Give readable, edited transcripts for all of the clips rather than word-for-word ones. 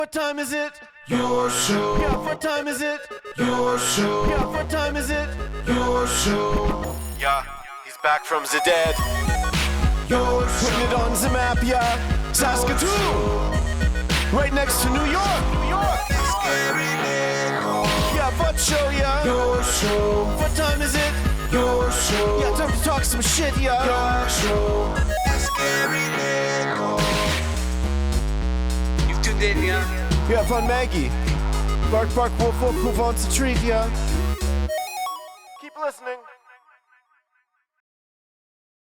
What time is it? Your show. Yeah, what time is it? Your show. Yeah, what time is it? Your show. Yeah, he's back from the dead. Your show. Putting it on the map, yeah. Saskatoon. Right next to New York. New York. Yeah, what show, yeah. Your show. What time is it? Your show. Yeah, time to talk some shit, yeah. Your show. You've tuned in, yeah? Yeah, fun Maggie. Bark, bark, wolf, wolf, move on to treat, yeah. Keep listening.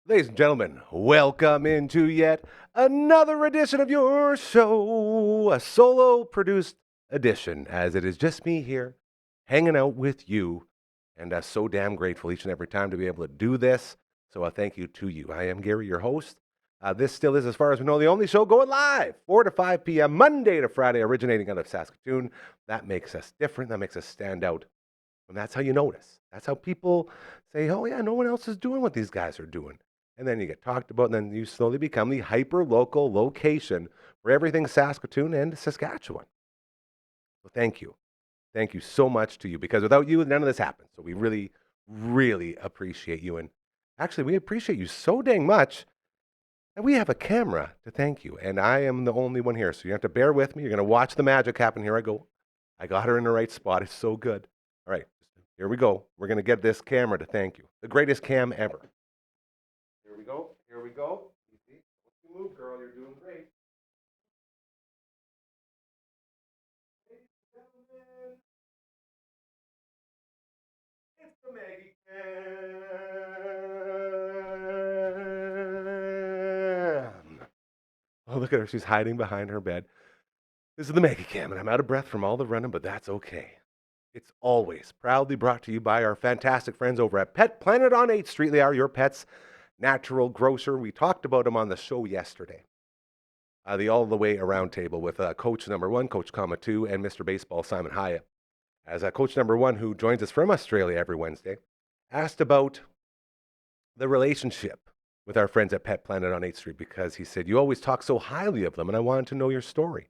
Ladies and gentlemen, welcome into yet another edition of your show, a solo-produced edition, as it is just me here, hanging out with you, and so damn grateful each and every time to be able to do this, so a thank you to you. I am Gary, your host. This still is, as far as we know, the only show going live, 4 to 5 p.m., Monday to Friday, originating out of Saskatoon. That makes us different. That makes us stand out. And that's how you notice. That's how people say, oh, yeah, no one else is doing what these guys are doing. And then you get talked about, and then you slowly become the hyper-local location for everything Saskatoon and Saskatchewan. So thank you. Thank you so much to you, because without you, none of this happens. So we really, really appreciate you. And actually, we appreciate you so dang much. And we have a camera to thank you, and I am the only one here, so you have to bear with me. You're going to watch the magic happen. Here I go. I got her in the right spot. It's so good. All right, here we go. We're going to get this camera to thank you. The greatest cam ever. Here we go. Here we go. Easy. Don't you move, girl. You're doing great. Ladies and gentlemen, it's the Maggie Cam. Oh, look at her. She's hiding behind her bed. This is the Maggie Cam, and I'm out of breath from all the running, but that's okay. It's always proudly brought to you by our fantastic friends over at Pet Planet on 8th Street. They are your pet's natural grocer. We talked about them on the show yesterday. The all the way around table with Coach number 1, Coach comma 2, and Mr. Baseball Simon Hyatt. As Coach number 1, who joins us from Australia every Wednesday, asked about the relationship with our friends at Pet Planet on 8th Street, because he said, you always talk so highly of them, and I wanted to know your story.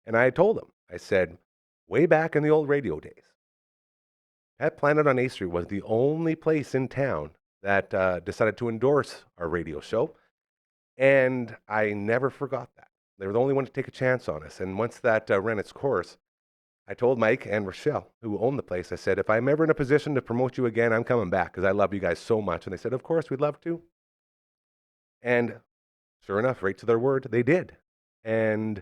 And I told him, I said, way back in the old radio days, Pet Planet on 8th Street was the only place in town that decided to endorse our radio show. And I never forgot that. They were the only one to take a chance on us. And once that ran its course, I told Mike and Rochelle, who owned the place, I said, if I'm ever in a position to promote you again, I'm coming back, because I love you guys so much. And they said, of course, we'd love to. And sure enough, right to their word, they did. And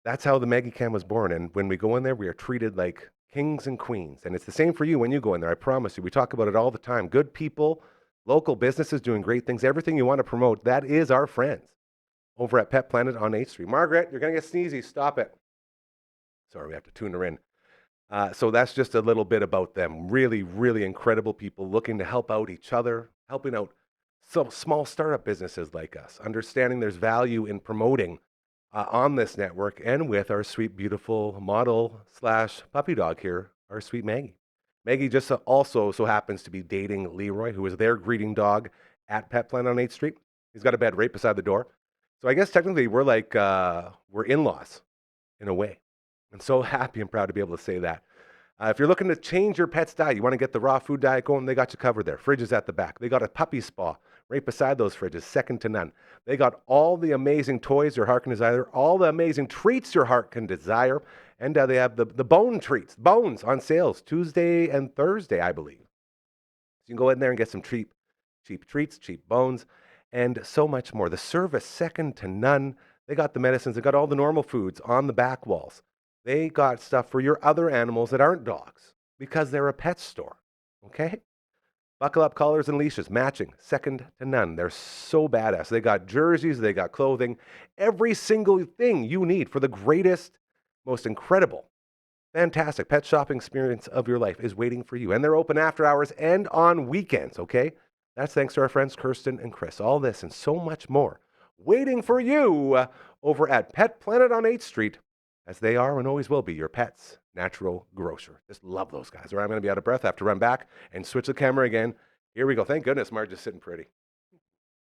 that's how the Maggie Cam was born. And when we go in there, we are treated like kings and queens. And it's the same for you when you go in there. I promise you. We talk about it all the time. Good people, local businesses doing great things, everything you want to promote, that is our friends over at Pet Planet on 8th Street. Margaret, you're going to get sneezy. Stop it. Sorry, we have to tune her in. So that's just a little bit about them. Really, really incredible people looking to help out each other, helping out some small startup businesses like us, understanding there's value in promoting on this network, and with our sweet, beautiful model / puppy dog here, our sweet Maggie. Maggie just also so happens to be dating Leroy, who is their greeting dog at Pet Planet on 8th Street. He's got a bed right beside the door. So I guess technically we're like, we're in-laws in a way. I'm so happy and proud to be able to say that. If you're looking to change your pet's diet, you want to get the raw food diet going, they got you covered there. Fridge is at the back. They got a puppy spa right beside those fridges, second to none. They got all the amazing toys your heart can desire, all the amazing treats your heart can desire, and they have the bone treats, bones on sales Tuesday and Thursday, I believe. So you can go in there and get some cheap treats, cheap bones, and so much more. The service, second to none. They got the medicines. They got all the normal foods on the back walls. They got stuff for your other animals that aren't dogs, because they're a pet store, okay? Buckle up collars and leashes, matching, second to none. They're so badass. They got jerseys, they got clothing, every single thing you need for the greatest, most incredible, fantastic pet shopping experience of your life is waiting for you. And they're open after hours and on weekends, okay? That's thanks to our friends Kirsten and Chris. All this and so much more waiting for you over at Pet Planet on 8th Street, as they are and always will be your pet's natural grocer. Just love those guys. Or I'm going to be out of breath. I have to run back and switch the camera again. Here we go. Thank goodness Marge is sitting pretty.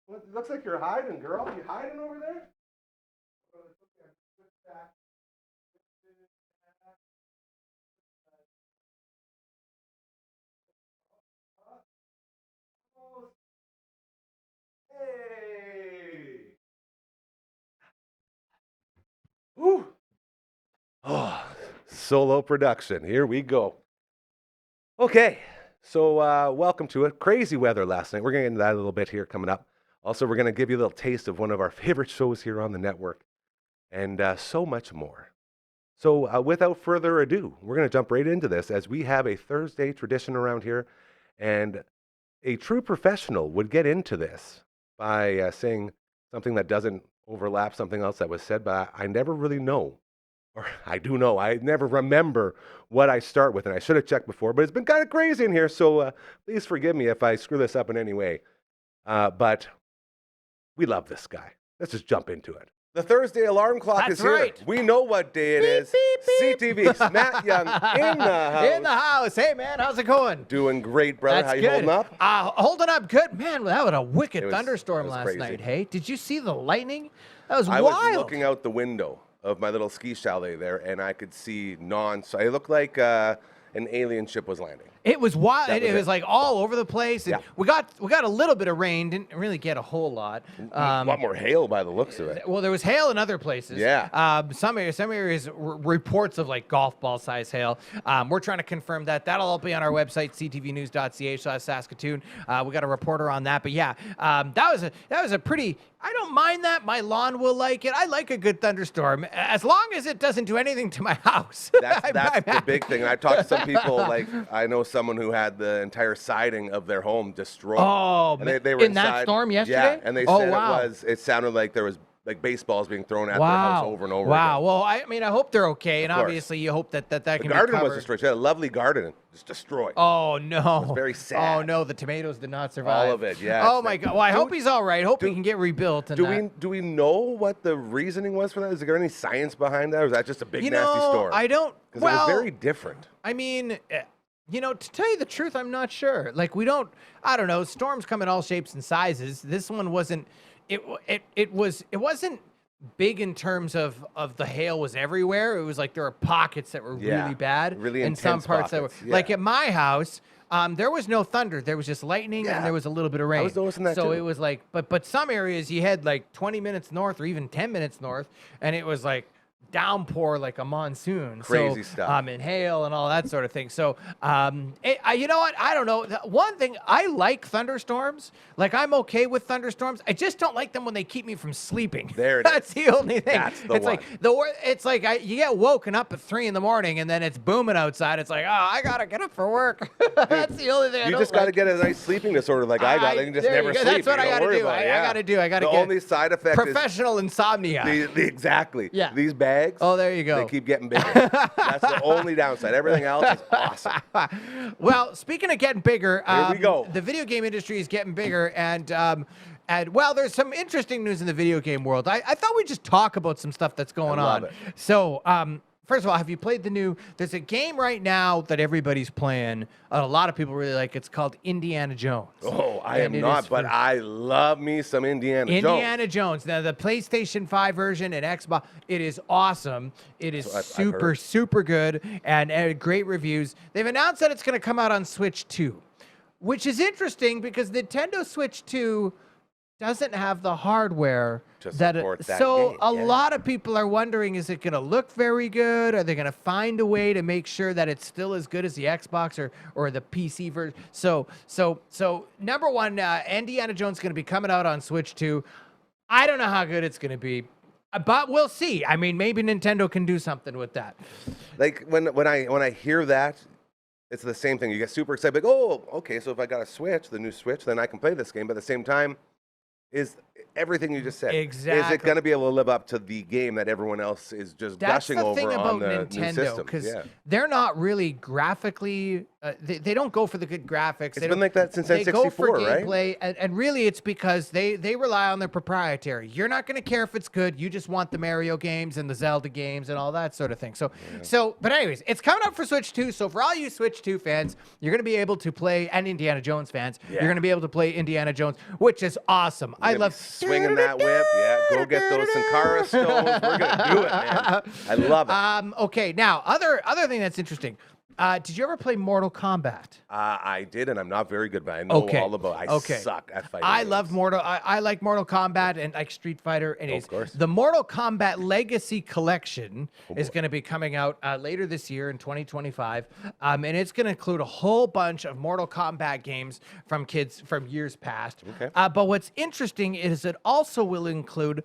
Well, it looks like you're hiding, girl. You hiding over there? Whew. Oh, solo production. Here we go. Okay, so welcome to it. Crazy weather last night. We're going to get into that a little bit here coming up. Also, we're going to give you a little taste of one of our favorite shows here on the network and so much more. So without further ado, we're going to jump right into this as we have a Thursday tradition around here. And a true professional would get into this by saying something that doesn't overlap something else that was said, but I never really know. Or I do know, I never remember what I start with, and I should have checked before, but it's been kind of crazy in here, so please forgive me if I screw this up in any way. But we love this guy. Let's just jump into it. The Thursday alarm clock is here. Right. We know what day it is. CTV's Matt Young in the house. In the house. Hey, man, how's it going? Doing great, brother. That's How you good. holding up? Holding up good. Man, that was a wicked thunderstorm last crazy. night, hey? Did you see the lightning? That was I wild. was looking out the window of my little ski chalet there, and I could see so it looked like an alien ship was landing. It was wild. That was It was it. like all over the place. And Yeah. we got a little bit of rain. Didn't really get a whole lot. A lot more hail by the looks of it. Well, there was hail in other places. Yeah. Some areas reports of like golf ball size hail. We're trying to confirm that. That'll all be on our website, ctvnews.ca/Saskatoon. We got a reporter on that. But yeah, that was a pretty. I don't mind that. My lawn will like it. I like a good thunderstorm as long as it doesn't do anything to my house. That's the big thing. I talked to some people, like I know someone who had the entire siding of their home destroyed. Oh, and they were in that inside. storm yesterday? Yeah, and they Oh, said wow. it sounded like there was like baseballs being thrown at their house over and over Wow. again. Well, I mean, I hope they're okay, and Of course. obviously you hope that can The be garden covered. was destroyed. She had a lovely garden, just destroyed. Oh no! It was very sad. Oh no, the tomatoes did not survive. All of it, yeah. Oh my God! Well, I hope he's all right. Hope he can get rebuilt. And Do we know what the reasoning was for that? Is there any science behind that, or is that just a big nasty storm? I don't. Because Well, it was very different. I mean, to tell you the truth, I'm not sure. Like we don't. I don't know. Storms come in all shapes and sizes. This one wasn't. It wasn't big in terms of the hail was everywhere. It was like there were pockets that were Yeah, really bad. really in some intense parts pockets, that were like at my house. There was no thunder. There was just lightning Yeah. and there was a little bit of rain. I was noticing that so too. it was like, but some areas you had like 20 minutes north or even 10 minutes north, and it was like downpour like a monsoon. Crazy so, stuff. And hail and all that sort of thing. So, you know what? I don't know. One thing, I like thunderstorms. Like I'm okay with thunderstorms. I just don't like them when they keep me from sleeping. There it That's the only thing. That's the it's one. like you get woken up at 3 a.m. and then it's booming outside. It's like, oh, I gotta get up for work. That's the only thing. I You don't just got to like. get a nice sleeping disorder like I got. Then you just there never you go. sleep. That's what You I don't gotta worry do. about it, yeah. I gotta do. I gotta The get only side effect professional insomnia. is exactly. Yeah. These bags. Oh, there you go. They keep getting bigger. That's the only downside. Everything else is awesome. Well, speaking of getting bigger, Here we go. The video game industry is getting bigger, and well, there's some interesting news in the video game world. I thought we'd just talk about some stuff that's going love on. it. So, first of all, have you played the new? There's a game right now that everybody's playing. A lot of people really like. It's called Indiana Jones. Oh, I And am it not, is but for- I love me some Indiana Jones. Indiana Jones. Now, the PlayStation 5 version and Xbox, it is awesome. It is I've super, heard. super good and great reviews. They've announced that it's going to come out on Switch 2, which is interesting because Nintendo Switch 2 doesn't have the hardware To that support that so game, a yeah. lot of people are wondering, is it going to look very good? Are they going to find a way to make sure that it's still as good as the Xbox or the PC version? So number one, Indiana Jones is going to be coming out on Switch 2. I don't know how good it's going to be, but we'll see. I mean, maybe Nintendo can do something with that. Like when I hear that, it's the same thing. You get super excited, like, oh, okay, so if I got a Switch, the new Switch, then I can play this game. But at the same time, is everything you just said. Is Exactly. it going to be able to live up to the game that everyone else is just That's gushing the over thing on about the new Nintendo, system? because Yeah. they're not really graphically. They don't go for the good graphics. It's They been don't- like that since they go for N64, right? gameplay, and really it's because they rely on their proprietary. You're not going to care if it's good. You just want the Mario games and the Zelda games and all that sort of thing. But anyways, it's coming up for Switch 2. So for all you Switch 2 fans, you're going to be able to play, and Indiana Jones fans, Yeah. you're going to be able to play Indiana Jones, which is awesome. I Gonna be love swinging that whip. Yeah, go get those Sankara stones. We're gonna do it, man. I love it. Okay, now other thing that's interesting. Did you ever play Mortal Kombat? I did, and I'm not very good, but I know all about. I suck at fighting. I games. love I like Mortal Kombat and like Street Fighter. Anyways, of course. The Mortal Kombat Legacy Collection is going to be coming out later this year in 2025, and it's going to include a whole bunch of Mortal Kombat games from years past. Okay. But what's interesting is it also will include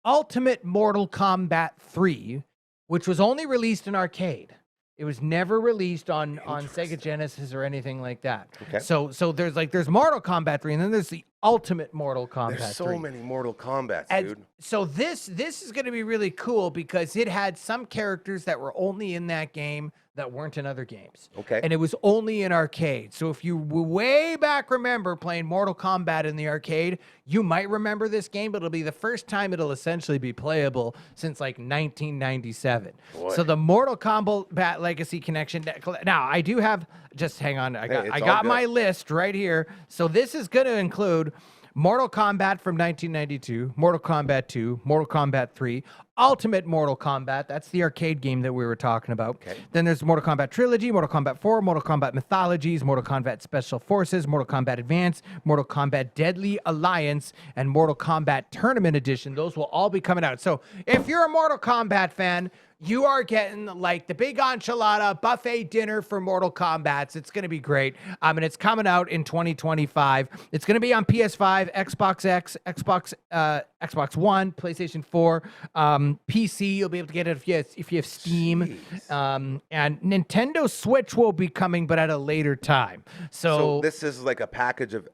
Ultimate Mortal Kombat 3, which was only released in arcade. It was never released on Sega Genesis or anything like that. Okay. So there's Mortal Kombat 3, and then there's the Ultimate Mortal Kombat 3. There's so many Mortal Kombats, dude. So this is going to be really cool because it had some characters that were only in that game that weren't in other games. Okay. And it was only in arcade. So if you way back remember playing Mortal Kombat in the arcade, you might remember this game, but it'll be the first time it'll essentially be playable since like 1997. Boy. So the Mortal Kombat Legacy Connection. Now, I do have, just hang on, I got my list right here. So this is going to include Mortal Kombat from 1992, Mortal Kombat 2, Mortal Kombat 3, Ultimate Mortal Kombat. That's the arcade game that we were talking about. Okay. Then there's Mortal Kombat Trilogy, Mortal Kombat 4, Mortal Kombat Mythologies, Mortal Kombat Special Forces, Mortal Kombat Advance, Mortal Kombat Deadly Alliance, and Mortal Kombat Tournament Edition. Those will all be coming out. So if you're a Mortal Kombat fan, you are getting like the big enchilada buffet dinner for Mortal Kombat. It's going to be great. And it's coming out in 2025. It's going to be on PS5, Xbox X, Xbox One, PlayStation 4, PC. You'll be able to get it if you have Steam. And Nintendo Switch will be coming, but at a later time. So this is like a package of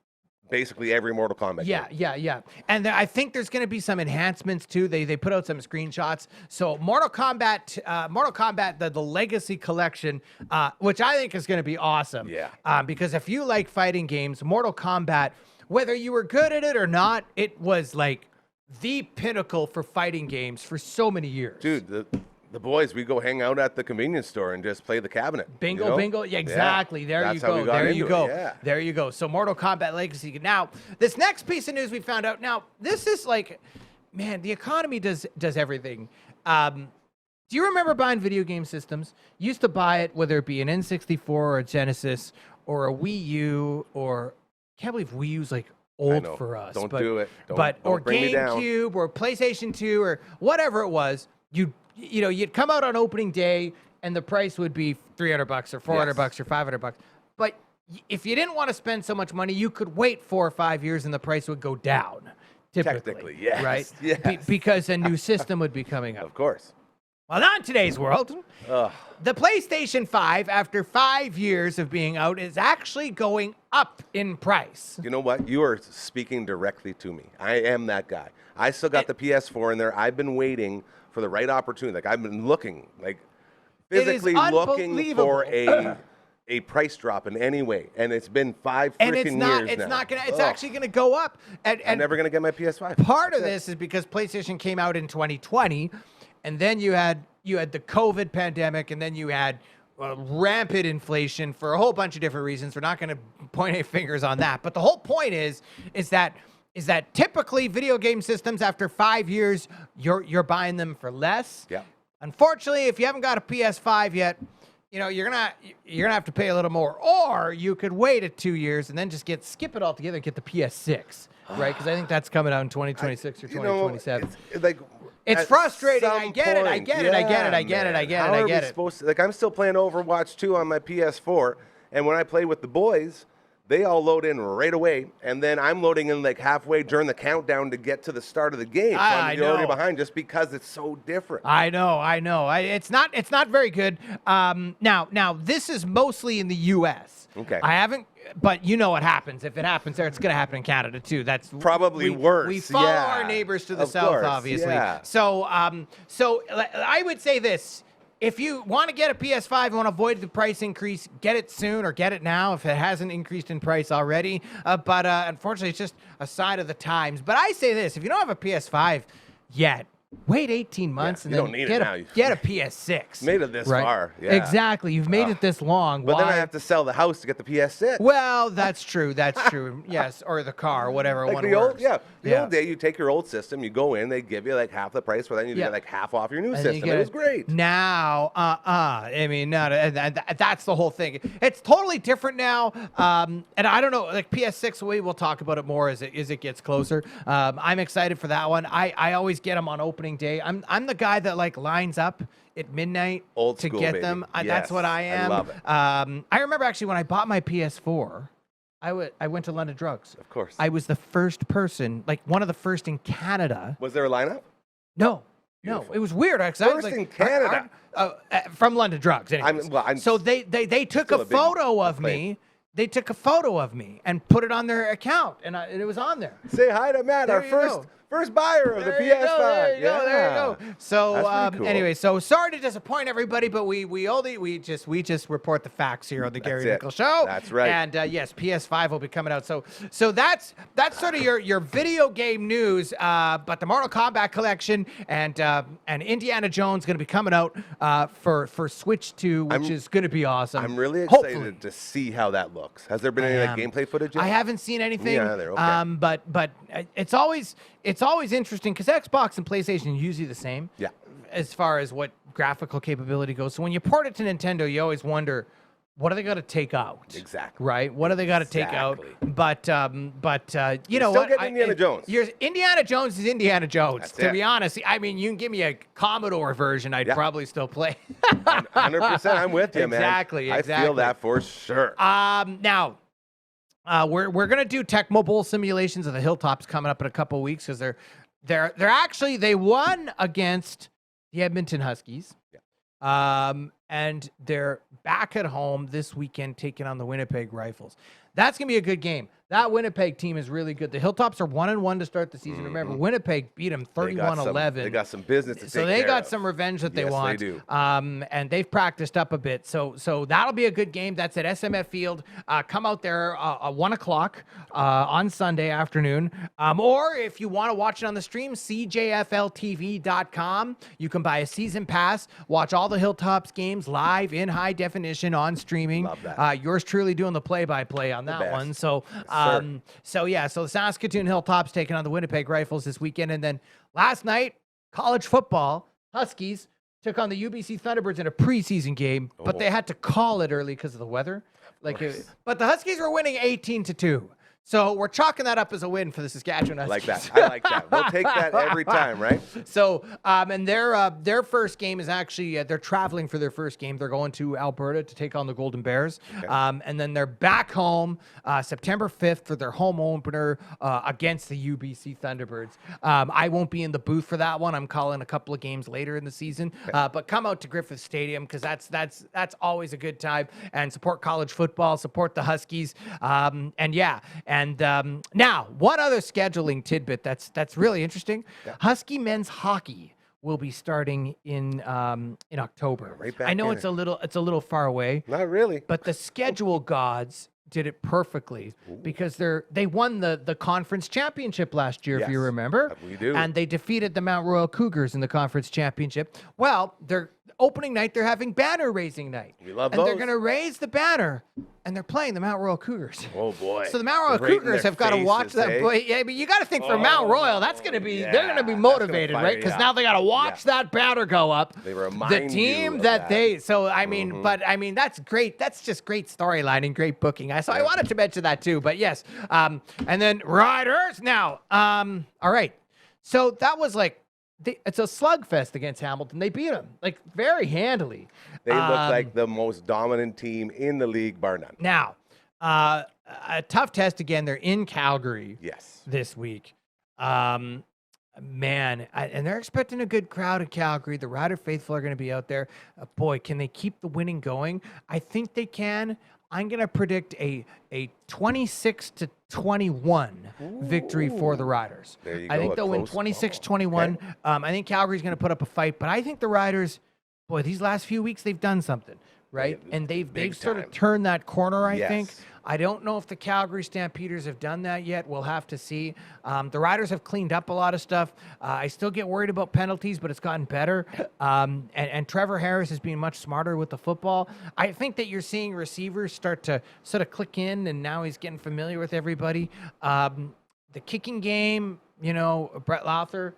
basically every Mortal Kombat game. Yeah. And I think there's going to be some enhancements too. They put out some screenshots. So Mortal Kombat, the Legacy Collection, which I think is going to be awesome. Yeah. Because if you like fighting games, Mortal Kombat, whether you were good at it or not, it was like the pinnacle for fighting games for so many years. Dude, the boys, we go hang out at the convenience store and just play the cabinet. Bingo. Yeah, exactly. Yeah. There That's you how we go. got There into you it. go. Yeah. There you go. So Mortal Kombat Legacy. Now, this next piece of news we found out. Now, this is like, man, the economy does everything. Do you remember buying video game systems? You used to buy it, whether it be an N64 or a Genesis or a Wii U, or can't believe Wii U's like old for us. Don't do it. Or bring me down. GameCube or PlayStation 2 or whatever it was, you'd come out on opening day and the price would be $300 or $400 or $500. But if you didn't want to spend so much money, you could wait 4 or 5 years and the price would go down. Typically, Technically, yes. Right? Yes. Because a new system would be coming out. Of course. Well, not in today's world. The PlayStation 5, after 5 years of being out, is actually going up in price. You know what? You are speaking directly to me. I am that guy. I still got the PS4 in there. I've been waiting for the right opportunity. Like, I've been looking, like, physically looking for a price drop in any way. And it's been 5 freaking years now. It's actually gonna go up. And I'm never gonna get my PS5. Part of this is because PlayStation came out in 2020, and then you had the COVID pandemic, and then you had rampant inflation for a whole bunch of different reasons. We're not going to point any fingers on that, but the whole point is that typically video game systems after 5 years, you're buying them for less. Yeah. Unfortunately, if you haven't got a PS5 yet, you're gonna have to pay a little more, or you could wait 2 years and then just skip it all together and get the PS6, right? Because I think that's coming out in 2026 or 2027. It's frustrating. I get it. I get it. Supposed to, like, I'm still playing Overwatch 2 on my PS4, and when I play with the boys, they all load in right away, and then I'm loading in like halfway during the countdown to get to the start of the game. So I'm already behind just because it's so different. I know. It's not very good. Now this is mostly in the U.S. Okay. I haven't. But you know what happens. If it happens there, it's going to happen in Canada too. That's probably worse. We follow our neighbors to the south, obviously. Yeah. So I would say this. If you want to get a PS5 and want to avoid the price increase, get it soon or get it now if it hasn't increased in price already. But unfortunately, it's just a sign of the times. But I say this. If you don't have a PS5 yet, Wait 18 months you and don't then need get it now. get a PS6. Made it this right? far. Yeah. Exactly. You've made it this long. But Why? then I have to sell the house to get the PS6. Well, that's true. That's true. Yes, or the car, whatever Like one the old, works. the old day, you take your old system, you go in, they give you like half the price, but then you get like half off your new And then system. It was great. Now, I mean, that's the whole thing. It's totally different now. And I don't know, like PS6, we'll talk about it more as it gets closer. I'm excited for that one. I always get them on opening day. I'm the guy that like lines up at midnight Old to school, get baby. them. Yes, That's what I am. I love it. I remember actually when I bought my PS4, I went to London Drugs. Of course. I was the first person, like one of the first in Canada. Was there a lineup? No. Beautiful. No, it was weird. I was First like, in Canada. from London Drugs. Anyways. So they took still a a big photo of claim. me. They took a photo of me and put it on their account, and it was on there. Say hi to Matt, There our you first go. first buyer of the There you PS5. go, there you go, there you go. So That's pretty cool. anyway, so sorry to disappoint everybody, but we just report the facts here on the Gary it. Nickel Show. That's right. And yes, PS5 will be coming out. So that's sort of your video game news. But the Mortal Kombat collection and Indiana Jones going to be coming out for Switch 2, which is going to be awesome. I'm really excited Hopefully. to see how that looks. Has there been any like gameplay footage yet? I haven't seen anything. Me either, okay. But it's always interesting because Xbox and PlayStation are usually the same. Yeah. As far as what graphical capability goes. So when you port it to Nintendo, you always wonder, what are they going to take out? Exactly. Right? What are they going to take out? Exactly. But you know still what? getting Indiana Jones. Indiana Jones is Indiana Jones. That's To it. be honest, I mean, you can give me a Commodore version, I'd probably still play. 100%. I'm with you, man. Exactly. I feel that for sure. Now, we're gonna do Tecmo Bowl simulations of the Hilltops coming up in a couple of weeks because they won against the Edmonton Huskies, and they're back at home this weekend taking on the Winnipeg Rifles. That's gonna be a good game. That Winnipeg team is really good. The Hilltops are 1-1 to start the season. Remember, Winnipeg beat them 31-11. They got some business to take care So of. they got some revenge that they Yes, want. they do. And they've practiced up a bit. So that'll be a good game. That's at SMF Field. Come out there at 1 o'clock on Sunday afternoon. Or if you want to watch it on the stream, cjfltv.com. You can buy a season pass, watch all the Hilltops games live in high definition on streaming. Love that. Yours truly doing the play-by-play on that best. one. So, sir. so the Saskatoon Hilltops taking on the Winnipeg Rifles this weekend. And then last night, college football, Huskies took on the UBC Thunderbirds in a preseason game, but they had to call it early because of the weather. But the Huskies were winning 18-2. So we're chalking that up as a win for the Saskatchewan Huskies. I like that. We'll take that every time, right? So, and their first game is actually, they're traveling for their first game. They're going to Alberta to take on the Golden Bears. Okay. And then they're back home September 5th for their home opener against the UBC Thunderbirds. I won't be in the booth for that one. I'm calling a couple of games later in the season. But come out to Griffith Stadium because that's always a good time. And support college football, support the Huskies. And now, one other scheduling tidbit that's really interesting. Yeah. Husky men's hockey will be starting in October. Right back I know in it's a little far away. Not really. But the schedule gods did it perfectly because they won the conference championship last year, if you remember. We do. And they defeated the Mount Royal Cougars in the conference championship. Well, they're opening night, they're having banner raising night. We love and those. They're going to raise the banner, and they're playing the Mount Royal Cougars. Oh boy! So the Mount Royal Right in Cougars their have got to watch faces, that. eh? Boy, yeah, but you got to think for Mount Royal, that's going to be they're going to be that's motivated, gonna fire right? Because you now up. they got to watch that banner go up. They remind the team you of that that. they. So I mean, but I mean that's great. That's just great storyline and great booking. I wanted to mention that too. But yes, and then Riders now. All right, so that was like. It's a slugfest against Hamilton. They beat them like very handily. They look like the most dominant team in the league, bar none. Now, a tough test again. They're in Calgary. Yes. This week. And they're expecting a good crowd in Calgary. The Rider faithful are going to be out there. Boy, can they keep the winning going? I think they can. I'm going to predict a 26-21 victory for the Riders. There you I go, think a they'll win close 26-21. okay. I think Calgary's going to put up a fight, but I think the Riders boy, these last few weeks they've done something, right? Yeah, And they've big sort time. of turned that corner, I think. Yes. I don't know if the Calgary Stampeders have done that yet. We'll have to see. The Riders have cleaned up a lot of stuff. I still get worried about penalties, but it's gotten better. And Trevor Harris is being much smarter with the football. I think that you're seeing receivers start to sort of click in, and now he's getting familiar with everybody. The kicking game, Brett Lauther.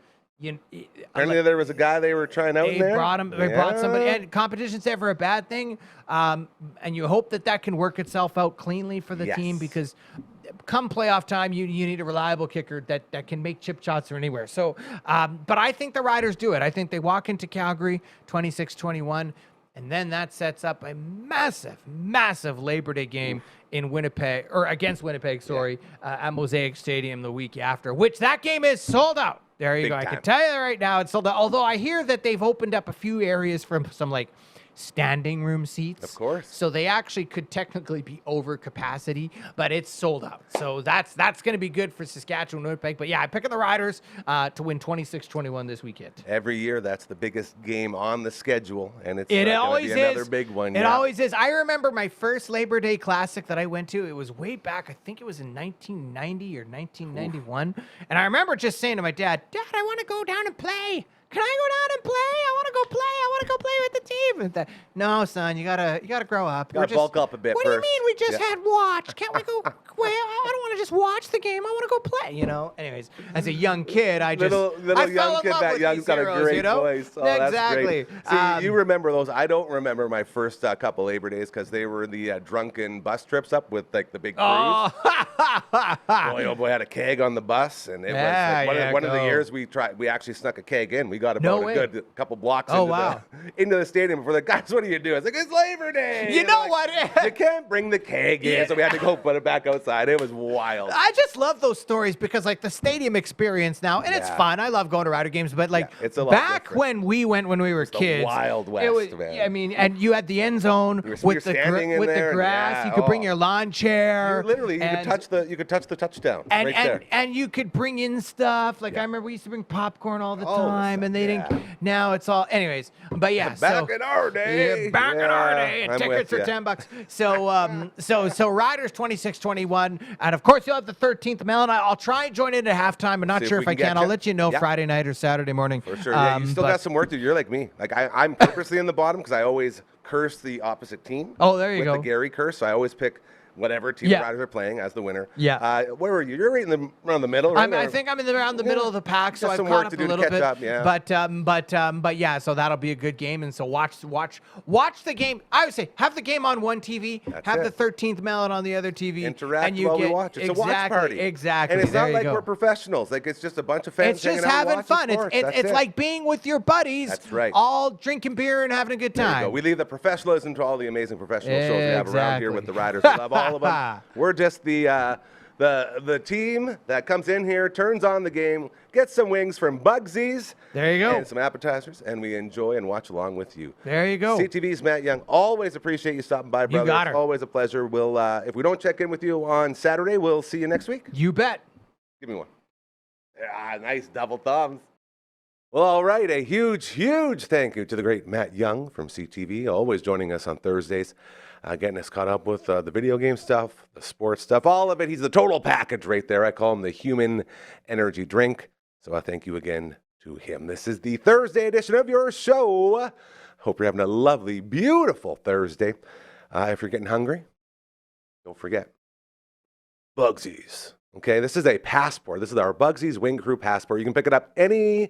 Apparently there was a guy they were trying out They there. brought him. They brought somebody. And competition's never a bad thing. And you hope that can work itself out cleanly for the team, Yes. because come playoff time, you need a reliable kicker that can make chip shots from anywhere. So, but I think the Riders do it. I think they walk into Calgary 26-21. And then that sets up a massive, massive Labor Day game in Winnipeg, or against Winnipeg, at Mosaic Stadium the week after, which that game is sold out. There you Big go. I time. can tell you that right now, it's sold out. Although I hear that they've opened up a few areas for some standing room seats. Of course. So they actually could technically be over capacity, but it's sold out. So that's going to be good for Saskatchewan, Winnipeg. But yeah, I'm picking the Riders to win 26-21 this weekend. Every year, that's the biggest game on the schedule, and it's It gonna always be another is. big one. It yeah. always is. I remember my first Labor Day Classic that I went to. It was way back. I think it was in 1990 or 1991. And I remember just saying to my dad, "Dad, I want to go down and play. Can I go down and play? I want to go play. I want to go play with the team." And no, son, you gotta grow up. Gotta bulk up a bit What do you first. mean? We just Yeah. had watch. Can't we go? Well, I don't want to just watch the game. I want to go play. Anyways, as a young kid, I just little I young fell in kid. love That with young's these got a heroes, great voice. Oh, exactly. That's great. See, you remember those? I don't remember my first couple Labor Days because they were the drunken bus trips up with the big cruise. Oh, Boy, oh boy, had a keg on the bus, and it Yeah, was yeah, one of the go. years we actually snuck a keg in. We got No about way. a good couple blocks Oh, into, wow. into the stadium before the guys, what do you do? It's like, it's Labor Day. You And know like, what? you can't bring the keg in, so we had to go put it back outside. It was wild. I just love those stories because the stadium experience now, and it's Yeah. fun. I love going to Rider games, but it's a lot back different. when we went when we were the kids, Wild it West, was, man. I mean, and you had the end zone You're with standing in with there the and grass. yeah, You could bring oh. your lawn chair. You could and- touch the touchdown and, right and, there. and you could bring in stuff. I Yeah. remember we used to bring popcorn all the All the time, stuff, and they yeah. didn't. Now it's all, anyways. But yeah, Back in our day. Yeah, back in our day, I'm tickets with are ya. $10. So Riders 26-21, and of course you'll have the 13th Melon. I'll try and join in at halftime. I'm not See if sure we if I can get can. I'll you. let you know Yeah. Friday night or Saturday morning. For sure. Yeah, you still but- got some work to do. You're like me. I'm purposely in the bottom because I always curse the opposite team. Oh, there you with go. the Gary curse. So I always pick whatever team Yeah. the Riders are playing as the winner. Yeah. Where were you? You're right around the middle, right? I think I'm around the middle of the pack, so Got I've some caught work up to a do to little catch bit. up, yeah. But yeah, so that'll be a good game, and so watch the game. I would say have the game on one TV, That's have it. the 13th Melon on the other TV, Interact and you while get we watch. It's a watch exactly, party. exactly. And it's there not you like go. we're professionals. It's just a bunch of fans It's just hanging out having watching fun. sports. It's That's it. like being with your buddies. That's right. All drinking beer and having a good There you time. go. We leave the professionalism to all the amazing professional shows we have around here Exactly. with the Riders. We love all of them. We're just the team that comes in here, turns on the game, gets some wings from Bugsy's. There you go. And some appetizers, and we enjoy and watch along with you. There you go. CTV's Matt Young. Always appreciate you stopping by, brother. got her. It's always a pleasure. We'll if we don't check in with you on Saturday, we'll see you next week. You bet. Give me one. Nice double thumbs. Well, all right. A huge, huge thank you to the great Matt Young from CTV, always joining us on Thursdays, getting us caught up with the video game stuff, the sports stuff, all of it. He's the total package right there. I call him the human energy drink. So I thank you again to him. This is the Thursday edition of your show. Hope you're having a lovely, beautiful Thursday. If you're getting hungry, don't forget Bugsy's. Okay, this is a passport. This is our Bugsy's Wing Crew passport. You can pick it up any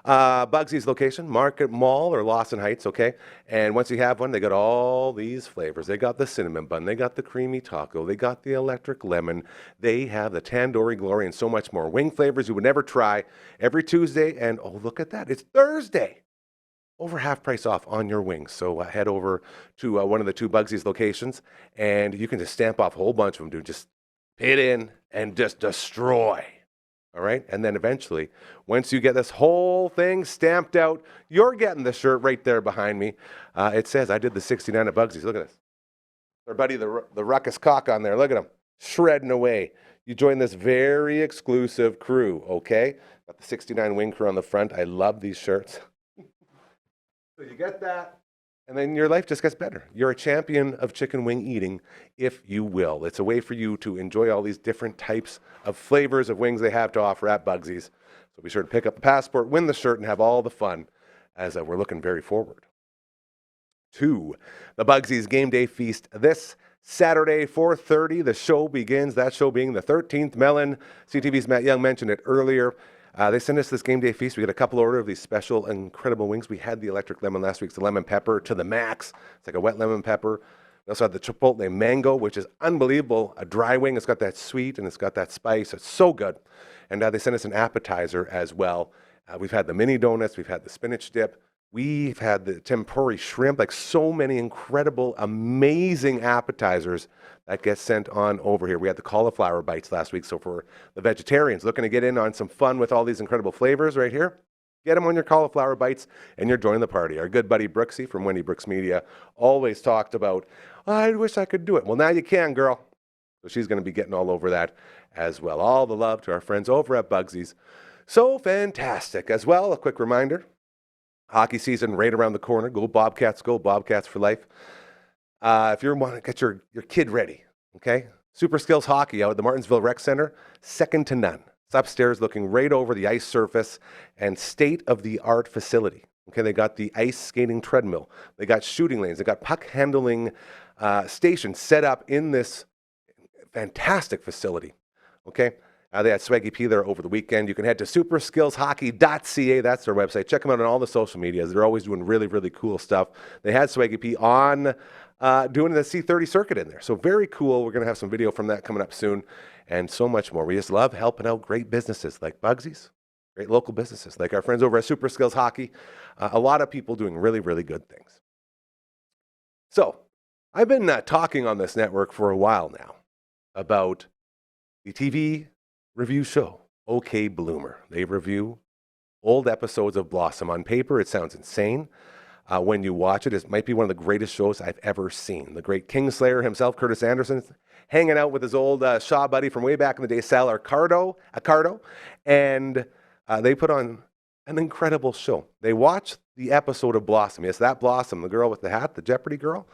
Bugsy's location, Market Mall or Lawson Heights, okay? And once you have one, they got all these flavors. They got the cinnamon bun. They got the creamy taco. They got the electric lemon. They have the tandoori glory and so much more. Wing flavors you would never try every Tuesday. And, oh, look at that. It's Thursday. Over half price off on your wings. So head over to one of the two Bugsy's locations, and you can just stamp off a whole bunch of them, dude. Just hit in and just destroy. All right? And then eventually, once you get this whole thing stamped out, you're getting the shirt right there behind me. It says, I did the 69 at Bugsy's. Look at this. Our buddy, the Ruckus Cock on there. Look at him. Shredding away. You join this very exclusive crew, okay? Got the 69 Wing Crew on the front. I love these shirts. So you get that, and then your life just gets better. You're a champion of chicken wing eating, if you will. It's a way for you to enjoy all these different types of flavors of wings they have to offer at Bugsy's. So be sure to pick up the passport, win the shirt, and have all the fun as we're looking very forward to the Bugsy's Game Day Feast this Saturday, 4:30. The show begins, that show being the 13th Melon. CTV's Matt Young mentioned it earlier. They sent us this game day feast. We got a couple order of these special, incredible wings. We had the electric lemon last week. It's the lemon pepper to the max. It's like a wet lemon pepper. We also had the chipotle mango, which is unbelievable. A dry wing. It's got that sweet and it's got that spice. It's so good. And they sent us an appetizer as well. We've had the mini donuts. We've had the spinach dip. We've had the tempura shrimp. Like so many incredible, amazing appetizers that get sent on over here. We had the cauliflower bites last week. So for the vegetarians looking to get in on some fun with all these incredible flavors right here, get them on your cauliflower bites and you're joining the party. Our good buddy Brooksy from Wendy Brooks Media always talked about, I wish I could do it. Well, now you can, girl. So she's going to be getting all over that as well. All the love to our friends over at Bugsy's. So fantastic. As well, a quick reminder, hockey season right around the corner. Go Bobcats for life. If you want to get your kid ready, okay? Super Skills Hockey out at the Martinsville Rec Center, second to none. It's upstairs looking right over the ice surface and state-of-the-art facility. Okay, they got the ice skating treadmill. They got shooting lanes. They got puck handling stations set up in this fantastic facility. Okay, they had Swaggy P there over the weekend. You can head to superskillshockey.ca. That's their website. Check them out on all the social medias. They're always doing really, really cool stuff. They had Swaggy P on doing the C30 circuit in there. So very cool. We're going to have some video from that coming up soon and so much more. We just love helping out great businesses like Bugsy's, great local businesses like our friends over at Super Skills Hockey. A lot of people doing really, really good things. So I've been talking on this network for a while now about the TV review show, OK Bloomer. They review old episodes of Blossom. On paper, it sounds insane. When you watch it, it might be one of the greatest shows I've ever seen. The great Kingslayer himself, Curtis Anderson, hanging out with his old Shaw buddy from way back in the day, Sal Accardo, and they put on an incredible show. They watched the episode of Blossom. Yes, that Blossom, the girl with the hat, the Jeopardy girl,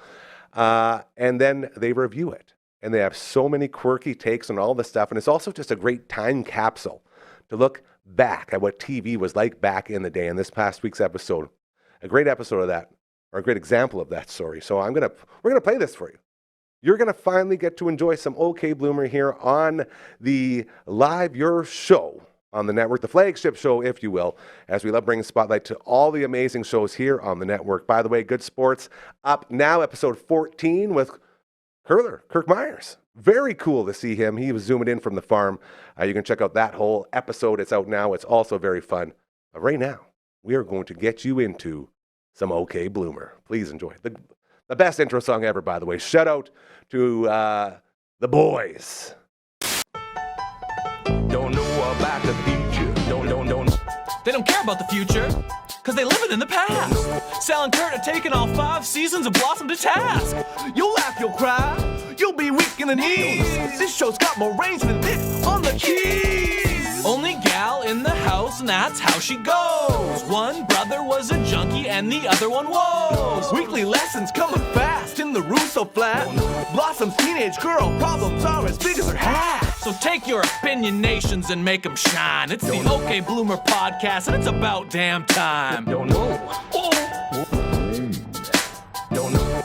and then they review it. And they have so many quirky takes on all this stuff, and it's also just a great time capsule to look back at what TV was like back in the day. In this past week's episode, a great episode of that, or a great example of that story. So we're gonna play this for you. You're gonna finally get to enjoy some OK Bloomer here on the Live Your Show on the network, the flagship show, if you will, as we love bringing spotlight to all the amazing shows here on the network. By the way, Good Sports up now, episode 14 with curler Kirk Myers. Very cool to see him. He was zooming in from the farm. You can check out that whole episode. It's out now. It's also very fun. But right now, we are going to get you into some OK Bloomer. Please enjoy the best intro song ever, by the way. Shout out to the boys. Don't know about the future. Don't. They don't care about the future, cause they live it in the past. Sal and Kurt are taking all 5 seasons of Blossom to task. You'll laugh, you'll cry, you'll be weak in the knees. This show's got more range than this on the keys. Only gal in the house, and that's how she goes. One brother was a junkie and the other one was. Weekly lessons coming fast in the Russo flat. Blossom's teenage girl problems are as big as her hat. So take your opinionations and make them shine. It's the OK Bloomer podcast, and it's about damn time. Don't know. Don't know.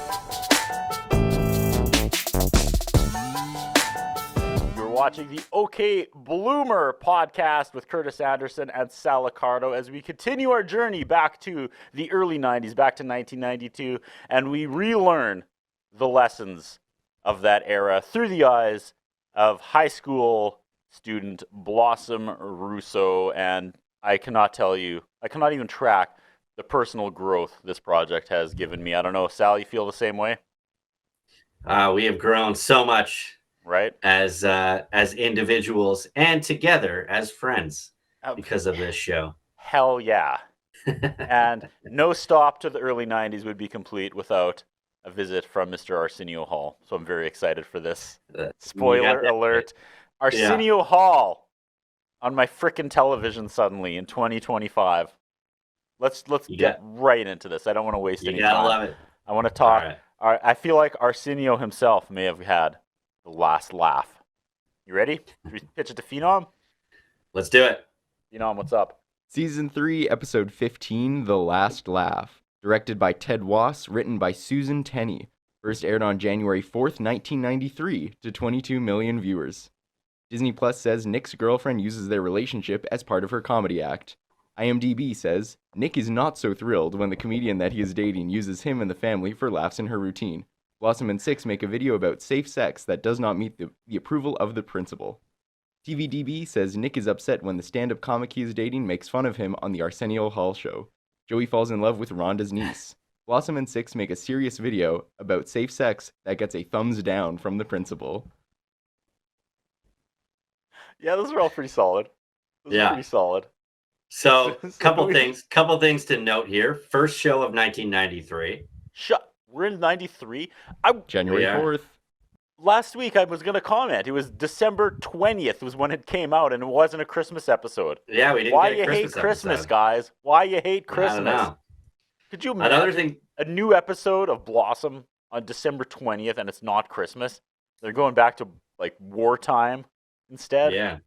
You're watching the OK Bloomer podcast with Curtis Anderson and Sal Accardo as we continue our journey back to the early 90s, back to 1992, and we relearn the lessons of that era through the eyes of high school student Blossom Russo, and I cannot even track the personal growth this project has given me. I don't know, Sal, you feel the same way? We have grown so much, right? As individuals and together as friends because of this show. Hell yeah. And no stop to the early 90s would be complete without a visit from Mr. Arsenio Hall. So I'm very excited for this. Spoiler alert. Arsenio Hall on my frickin' television suddenly in 2025. Let's get right into this. I don't want to waste any time. You gotta love it. I want to talk. All right. All right, I feel like Arsenio himself may have had the last laugh. You ready? Should we pitch it to Phenom? Let's do it. Phenom, what's up? Season 3, Episode 15, The Last Laugh. Directed by Ted Wass, written by Susan Tenney. First aired on January 4th, 1993, to 22 million viewers. Disney Plus says Nick's girlfriend uses their relationship as part of her comedy act. IMDb says, Nick is not so thrilled when the comedian that he is dating uses him and the family for laughs in her routine. Blossom and Six make a video about safe sex that does not meet the approval of the principal. TVDB says Nick is upset when the stand-up comic he is dating makes fun of him on the Arsenio Hall show. Joey falls in love with Rhonda's niece. Blossom and Six make a serious video about safe sex that gets a thumbs down from the principal. Yeah, those are all pretty solid. Those are pretty solid. So, couple things to note here. First show of 1993. We're in 93. January 4th. Last week I was going to comment. It was December 20th was when it came out, and it wasn't a Christmas episode. Yeah, we didn't Why get a you hate Christmas Christmas, episode. guys? Why you hate Christmas? I don't know. Could you imagine a new episode of Blossom on December 20th and it's not Christmas? They're going back to like wartime instead? Yeah.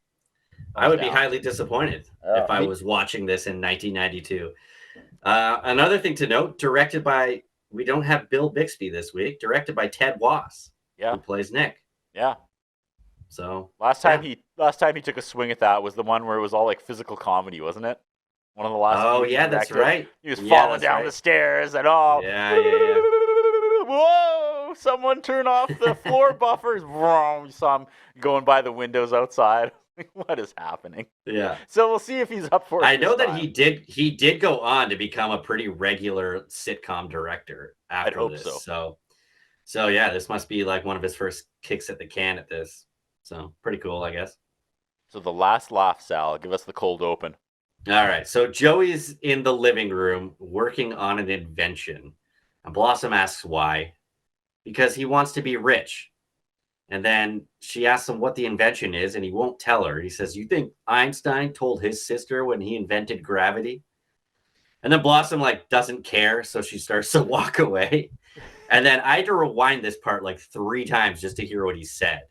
I would be highly disappointed if I was watching this in 1992. Another thing to note, we don't have Bill Bixby this week, directed by Ted Wass, who plays Nick. Yeah. So last time he took a swing at that was the one where it was all like physical comedy, wasn't it? One of the last. Oh yeah, that's right. He was falling down the stairs and all. Yeah. Whoa! Someone turn off the floor buffers. You saw him going by the windows outside. What is happening? Yeah. So we'll see if he's up for it. I know that he did go on to become a pretty regular sitcom director after this. So yeah, this must be like one of his first kicks at the can at this. So pretty cool, I guess. So the last laugh, Sal. Give us the cold open. All right. So Joey's in the living room working on an invention. And Blossom asks why. Because he wants to be rich. And then she asks him what the invention is, and he won't tell her. He says, you think Einstein told his sister when he invented gravity? And then Blossom doesn't care, so she starts to walk away. And then I had to rewind this part 3 times just to hear what he said.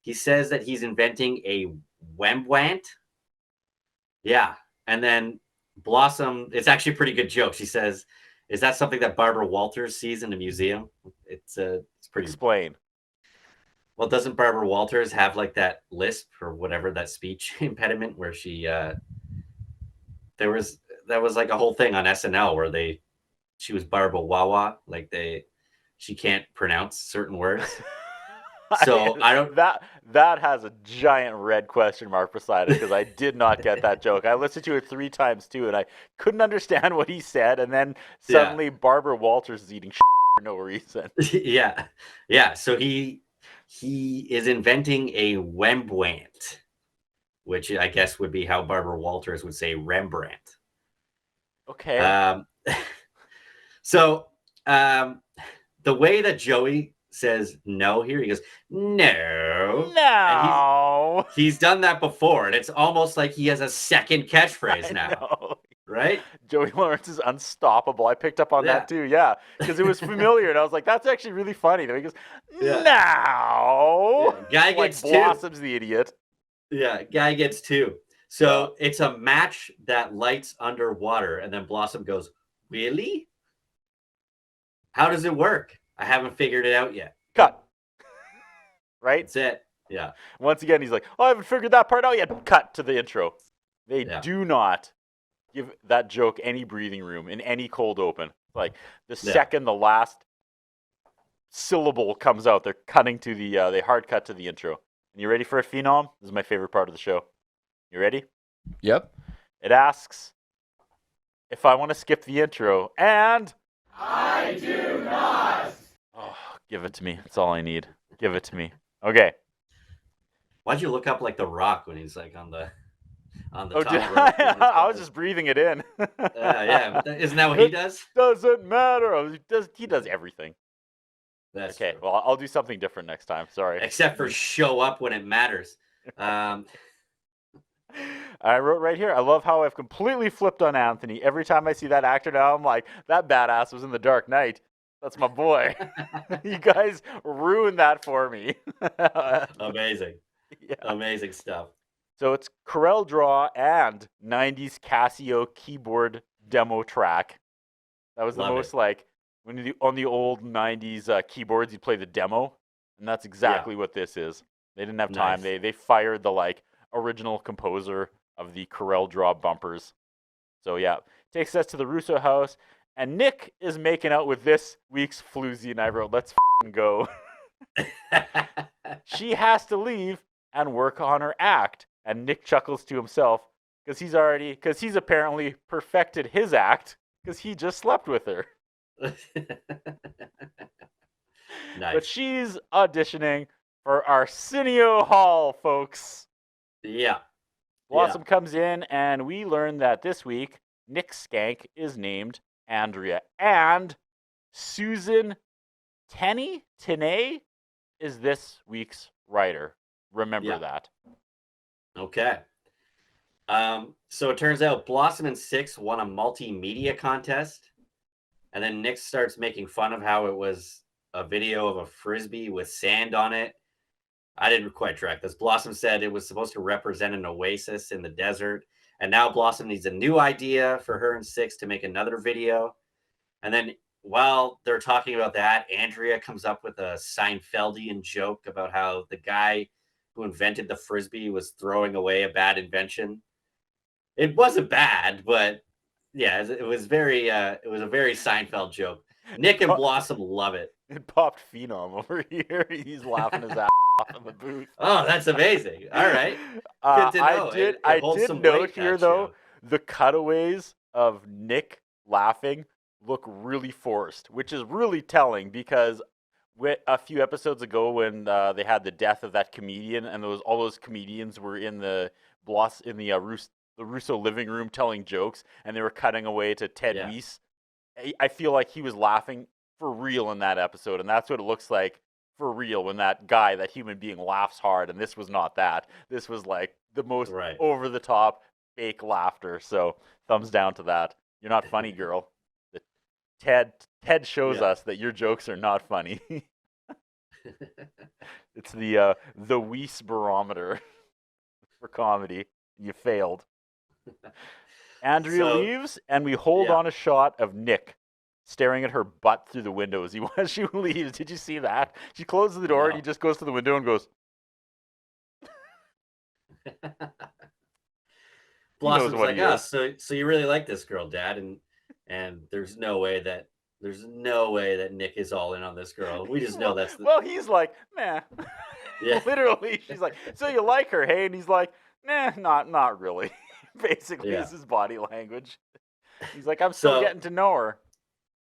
He says that he's inventing a wembwant. Yeah. And then Blossom, it's actually a pretty good joke. She says, is that something that Barbara Walters sees in a museum? It's pretty. Explain. Well, doesn't Barbara Walters have that lisp or whatever, that speech impediment where she that was a whole thing on SNL where she was Barbara Wawa, she can't pronounce certain words. So I don't. That has a giant red question mark beside it because I did not get that joke. I listened to it 3 times too, and I couldn't understand what he said. And then suddenly Barbara Walters is eating for no reason. Yeah. So he is inventing a wembwant, which I guess would be how Barbara Walters would say Rembrandt. Okay. So the way that Joey says no here, he goes, no. No. He's done that before, and it's almost like he has a second catchphrase now. Right? Joey Lawrence is unstoppable. I picked up on that too, because it was familiar, and I was like, that's actually really funny. Then he goes, no. Guy gets 2. Blossom's the idiot. Yeah, guy gets 2. So it's a match that lights underwater, and then Blossom goes, really? How does it work? I haven't figured it out yet. Cut. Right? That's it. Yeah. Once again, he's like, I haven't figured that part out yet. Cut to the intro. They do not give that joke any breathing room in any cold open. Second the last syllable comes out, they're cutting to they hard cut to the intro. And you ready for a Phenom? This is my favorite part of the show. You ready? Yep. It asks if I want to skip the intro, and I do not. Oh, give it to me. That's all I need. Give it to me. Okay. Why'd you look up The Rock when he's on the top did rope? I was just breathing it in. Yeah. Isn't that what he does? Doesn't matter. He does everything. That's okay. true. Well, I'll do something different next time. Sorry. Except for show up when it matters. I wrote right here, I love how I've completely flipped on Anthony. Every time I see that actor now, I'm like, that badass was in The Dark Knight. That's my boy. You guys ruined that for me. Amazing. Yeah. Amazing stuff. So it's Corel Draw and 90s Casio keyboard demo track. That was the Love most it. like, when you on the old 90s keyboards, you'd play the demo. And that's exactly what this is. They didn't have time. Nice. They fired the like original composer of the Corel Draw bumpers. So yeah, takes us to the Russo house, and Nick is making out with this week's floozy, and I wrote, let's go. She has to leave and work on her act, and Nick chuckles to himself because he's apparently perfected his act because he just slept with her. Nice. But she's auditioning for Arsenio Hall, folks. Yeah. Blossom comes in, and we learn that this week, Nick Skank is named Andrea. And Susan Tenney is this week's writer. Remember that. Okay. So it turns out Blossom and Six won a multimedia contest. And then Nick starts making fun of how it was a video of a Frisbee with sand on it. I didn't quite track this. Blossom said it was supposed to represent an oasis in the desert. And now Blossom needs a new idea for her and Six to make another video. And then while they're talking about that, Andrea comes up with a Seinfeldian joke about how the guy who invented the Frisbee was throwing away a bad invention. It wasn't bad, but yeah, it was a very Seinfeld joke. Nick and Blossom love it. It popped Phenom over here. He's laughing his ass off in the booth. Oh, that's amazing. All right. Good to know. I did note here, though, the cutaways of Nick laughing look really forced, which is really telling because a few episodes ago when they had the death of that comedian and all those comedians were in the Russo living room telling jokes and they were cutting away to Ted Weiss. I feel like he was laughing for real in that episode, and that's what it looks like for real when that human being laughs hard, and this was not that. This was like the most over-the-top fake laughter, so thumbs down to that. You're not funny, girl. Ted shows us that your jokes are not funny. It's the Weiss barometer for comedy. You failed. Andrea leaves, and we hold on a shot of Nick staring at her butt through the window as she leaves. Did you see that? She closes the door, and he just goes to the window and goes. Blossom's like, oh, so you really like this girl, Dad, and there's no way that Nick is all in on this girl. We just know that's well, he's like, nah. Yeah. Literally, she's like, so you like her, hey? And he's like, nah, not really. Basically, is his body language. He's like, I'm still getting to know her.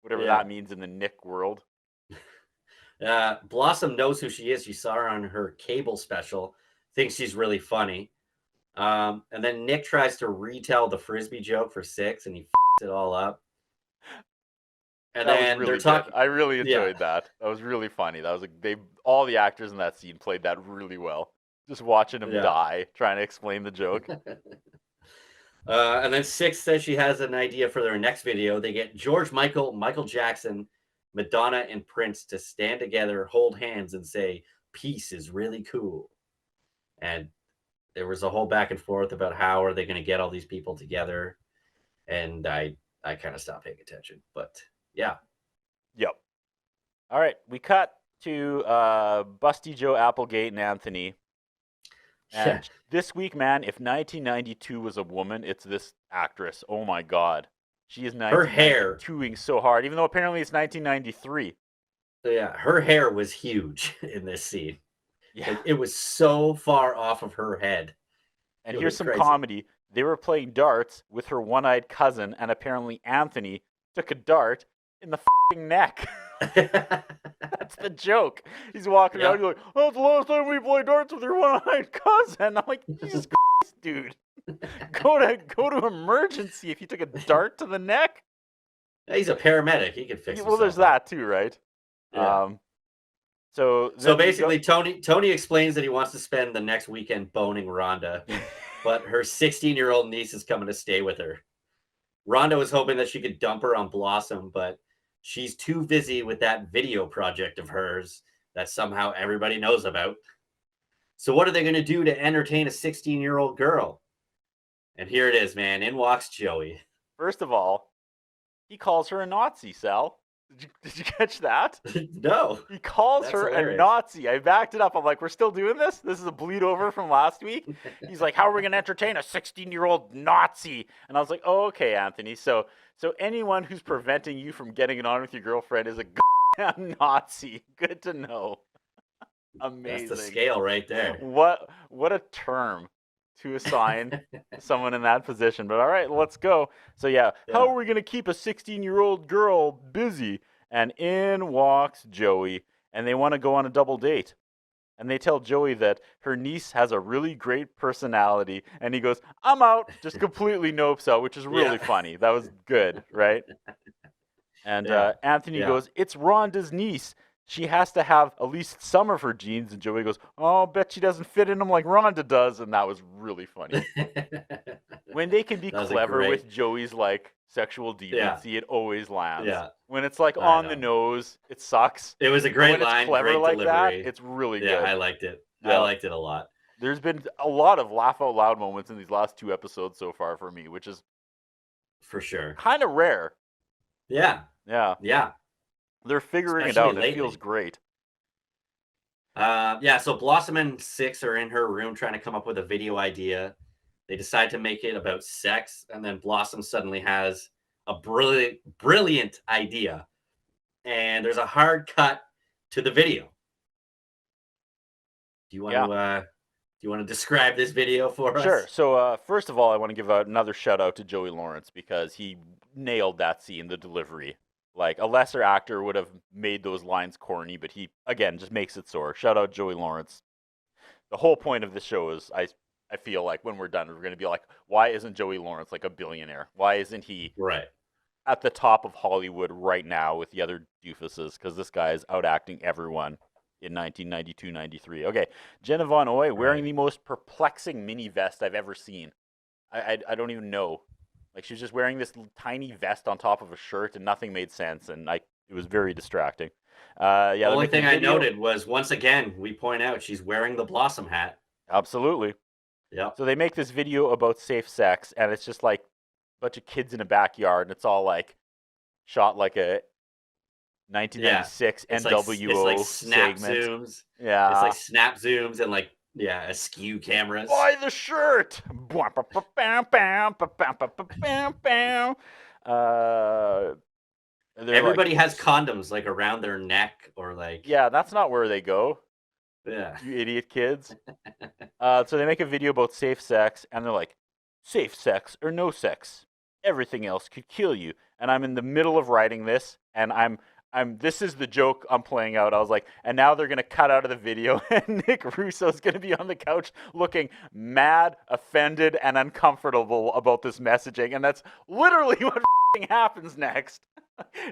Whatever that means in the Nick world. Blossom knows who she is. She saw her on her cable special, thinks she's really funny. And then Nick tries to retell the Frisbee joke for Six, and he f***s it all up. And then they're talking. I really enjoyed that. That was really funny. That was all the actors in that scene played that really well. Just watching him die, trying to explain the joke. And then Six says she has an idea for their next video. They get George Michael, Michael Jackson, Madonna, and Prince to stand together, hold hands, and say, peace is really cool. And there was a whole back and forth about how are they going to get all these people together. And I kind of stopped paying attention. But yeah. Yep. All right. We cut to Busty Joe Applegate and Anthony. And this week, man, if 1992 was a woman, it's this actress. Oh my God, she is 1992ing so hard, even though apparently it's 1993. So yeah, her hair was huge in this scene. Yeah, it was so far off of her head. And here's some comedy. They were playing darts with her one-eyed cousin, and apparently Anthony took a dart in the f***ing neck. That's the joke. He's walking around, he's like, oh, it's the last time we played darts with your one-eyed cousin. I'm like, Jesus Christ, dude. Go to emergency if you took a dart to the neck. He's a paramedic. He can fix it. Well, there's that too, right? Yeah. So basically, Tony explains that he wants to spend the next weekend boning Rhonda. but her 16-year-old niece is coming to stay with her. Rhonda was hoping that she could dump her on Blossom, but she's too busy with that video project of hers that somehow everybody knows about. So what are they going to do to entertain a 16-year-old girl? And here it is, man. In walks Joey. First of all, he calls her a Nazi, Sal. Did you catch that? No. He calls That's her hilarious. a Nazi. I backed it up. I'm like, we're still doing this? This is a bleed over from last week? He's like, how are we going to entertain a 16-year-old Nazi? And I was like, oh, okay, Anthony. So anyone who's preventing you from getting it on with your girlfriend is a goddamn Nazi. Good to know. Amazing. That's the scale right there. What a term to assign someone in that position. But all right, let's go. So yeah, how are we going to keep a 16-year-old girl busy? And in walks Joey, and they want to go on a double date. And they tell Joey that her niece has a really great personality. And he goes, I'm out. Just completely nopes out, which is really funny. That was good, right? And Anthony goes, it's Rhonda's niece. She has to have at least some of her genes. And Joey goes, oh, bet she doesn't fit in them like Rhonda does. And that was really funny. When they can be clever with Joey's like sexual deviancy, it always lands. Yeah. When it's like on the nose, it sucks. It was a great line, it's clever great like delivery. That, it's really good. Yeah, I liked it. I liked it a lot. There's been a lot of laugh out loud moments in these last 2 episodes so far for me, which is for sure kind of rare. Yeah. They're figuring it out. It feels great. So Blossom and Six are in her room trying to come up with a video idea. They decide to make it about sex, and then Blossom suddenly has a brilliant idea. And there's a hard cut to the video. Do you want to describe this video for us? Sure. So first of all, I want to give another shout out to Joey Lawrence because he nailed that scene, the delivery. Like, a lesser actor would have made those lines corny, but he, again, just makes it soar. Shout out Joey Lawrence. The whole point of this show is, I feel like when we're done, we're going to be like, why isn't Joey Lawrence like a billionaire? Why isn't he at the top of Hollywood right now with the other doofuses? Because this guy is outacting everyone in 1992-93. Okay, Jenna Von Oy wearing the most perplexing mini vest I've ever seen. I don't even know. Like, she was just wearing this tiny vest on top of a shirt, and nothing made sense, and it was very distracting. The only thing I noted was, once again, we point out she's wearing the Blossom hat. Absolutely. Yeah. So they make this video about safe sex, and it's just like a bunch of kids in a backyard, and it's all like shot like a 1996 NWO it's like snap segment. Zooms. Yeah. It's like snap zooms and like askew cameras. Buy the shirt. Everybody has condoms like around their neck or like. Yeah, that's not where they go. Yeah. You idiot kids. So they make a video about safe sex, and they're like, safe sex or no sex. Everything else could kill you. And I'm in the middle of writing this, and this is the joke I'm playing out. I was like, and now they're going to cut out of the video, and Nick Russo's going to be on the couch looking mad, offended, and uncomfortable about this messaging. And that's literally what happens next.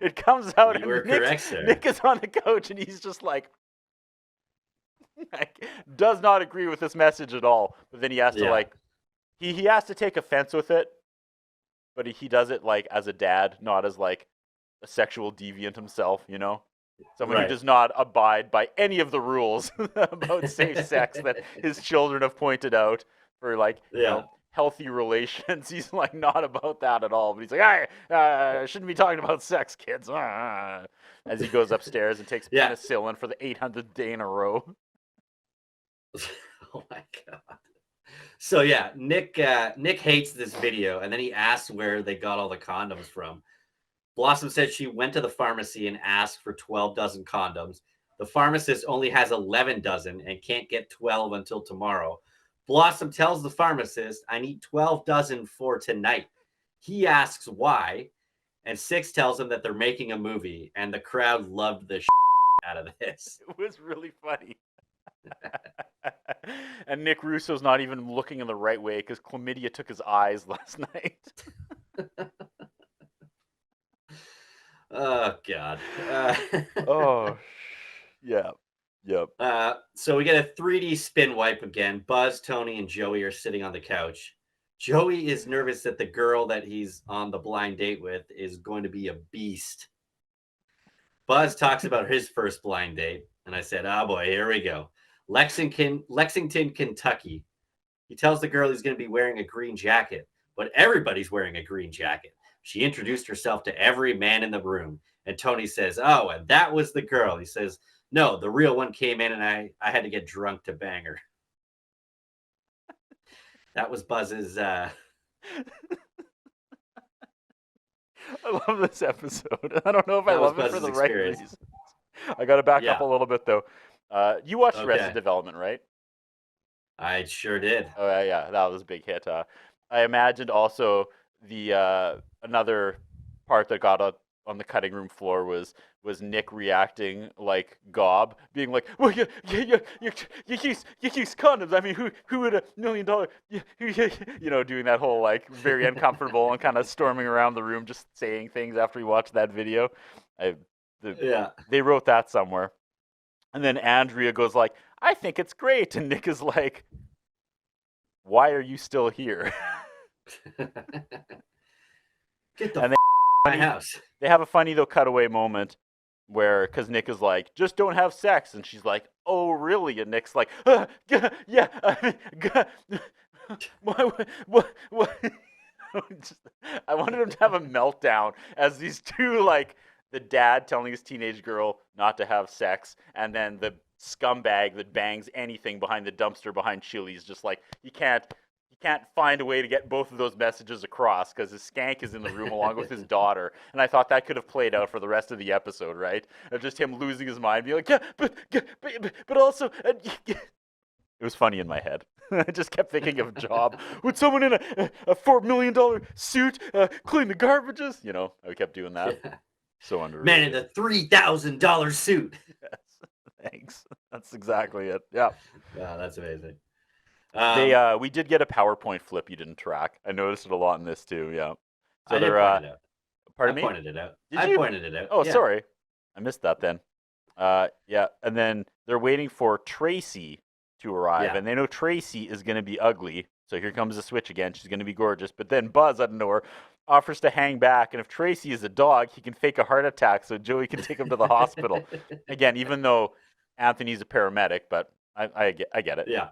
It comes out, and Nick is on the couch, and he's just like does not agree with this message at all. But then he has to he has to take offense with it, but he does it like as a dad, not as like a sexual deviant himself, you know? Someone who does not abide by any of the rules about safe sex that his children have pointed out for like, you know, healthy relations. He's like not about that at all. But he's like, I shouldn't be talking about sex, kids. As he goes upstairs and takes penicillin for the 800th day in a row. Oh my God. So yeah, Nick hates this video, and then he asks where they got all the condoms from. Blossom said she went to the pharmacy and asked for 12 dozen condoms. The pharmacist only has 11 dozen and can't get 12 until tomorrow. Blossom tells the pharmacist, I need 12 dozen for tonight. He asks why, and Six tells him that they're making a movie, and the crowd loved the out of this. It was really funny. And Nick Russo's not even looking in the right way because chlamydia took his eyes last night. Oh, God. Oh, yeah. Yep. So we get a 3D spin wipe again. Buzz, Tony, and Joey are sitting on the couch. Joey is nervous that the girl that he's on the blind date with is going to be a beast. Buzz talks about his first blind date, and I said, oh boy, here we go. Lexington, Kentucky. He tells the girl he's going to be wearing a green jacket, but everybody's wearing a green jacket. She introduced herself to every man in the room, and Tony says, oh, and that was the girl. He says, no, the real one came in, and I had to get drunk to bang her. That was Buzz's... I love this episode. I don't know if I love it for the right reasons. I got to back up a little bit, though. You watched Arrested Development, right? I sure did. Oh, yeah, that was a big hit. I imagined also the another part that got on the cutting room floor was Nick reacting like Gob, being like, well, you use condoms. I mean, who would $1 million, doing that whole like very uncomfortable and kind of storming around the room, just saying things after he watched that video. They wrote that somewhere. And then Andrea goes like, I think it's great. And Nick is like, why are you still here? Get the my house. They have a funny, though, cutaway moment where, because Nick is like, just don't have sex. And she's like, oh, really? And Nick's like, yeah. What? I wanted him to have a meltdown as these two, like, the dad telling his teenage girl not to have sex, and then the scumbag that bangs anything behind the dumpster behind Chili's, just like, you can't find a way to get both of those messages across because his skank is in the room along with his daughter. And I thought that could have played out for the rest of the episode, right? Of just him losing his mind, being like, yeah, but also, it was funny in my head. I just kept thinking of Job. Would someone in a $4 million suit clean the garbages? I kept doing that. Yeah. So underrated. Man in a $3,000 suit. Yes, thanks. That's exactly it. Yeah. Wow, that's amazing. We did get a PowerPoint flip you didn't track. I noticed it a lot in this too. Yeah. So I did point it out. Pardon me? I pointed it out. I pointed it out. Oh, yeah. sorry. I missed that then. Yeah. And then they're waiting for Tracy to arrive, and they know Tracy is going to be ugly. So here comes the switch again. She's going to be gorgeous. But then Buzz, out of nowhere, offers to hang back. And if Tracy is a dog, he can fake a heart attack so Joey can take him to the hospital. Again, even though Anthony's a paramedic, but I get it. Yeah.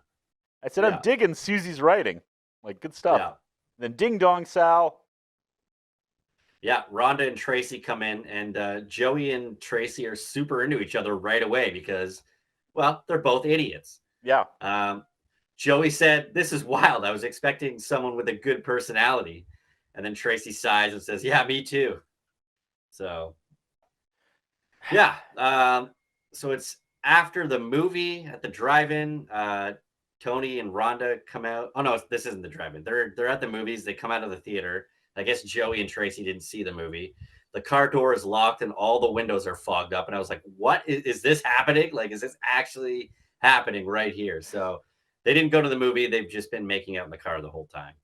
I said, I'm digging Susie's writing. Like, good stuff. Yeah. Then Ding Dong Sal. Yeah, Rhonda and Tracy come in, and Joey and Tracy are super into each other right away because, well, they're both idiots. Yeah. Joey said, this is wild. I was expecting someone with a good personality. And then Tracy sighs and says, yeah, me too. So, yeah. So it's after the movie at the drive-in. Tony and Rhonda come out. Oh, no, this isn't the drive-in. They're at the movies. They come out of the theater. I guess Joey and Tracy didn't see the movie. The car door is locked and all the windows are fogged up. And I was like, what? Is this happening? Like, is this actually happening right here? So they didn't go to the movie. They've just been making out in the car the whole time.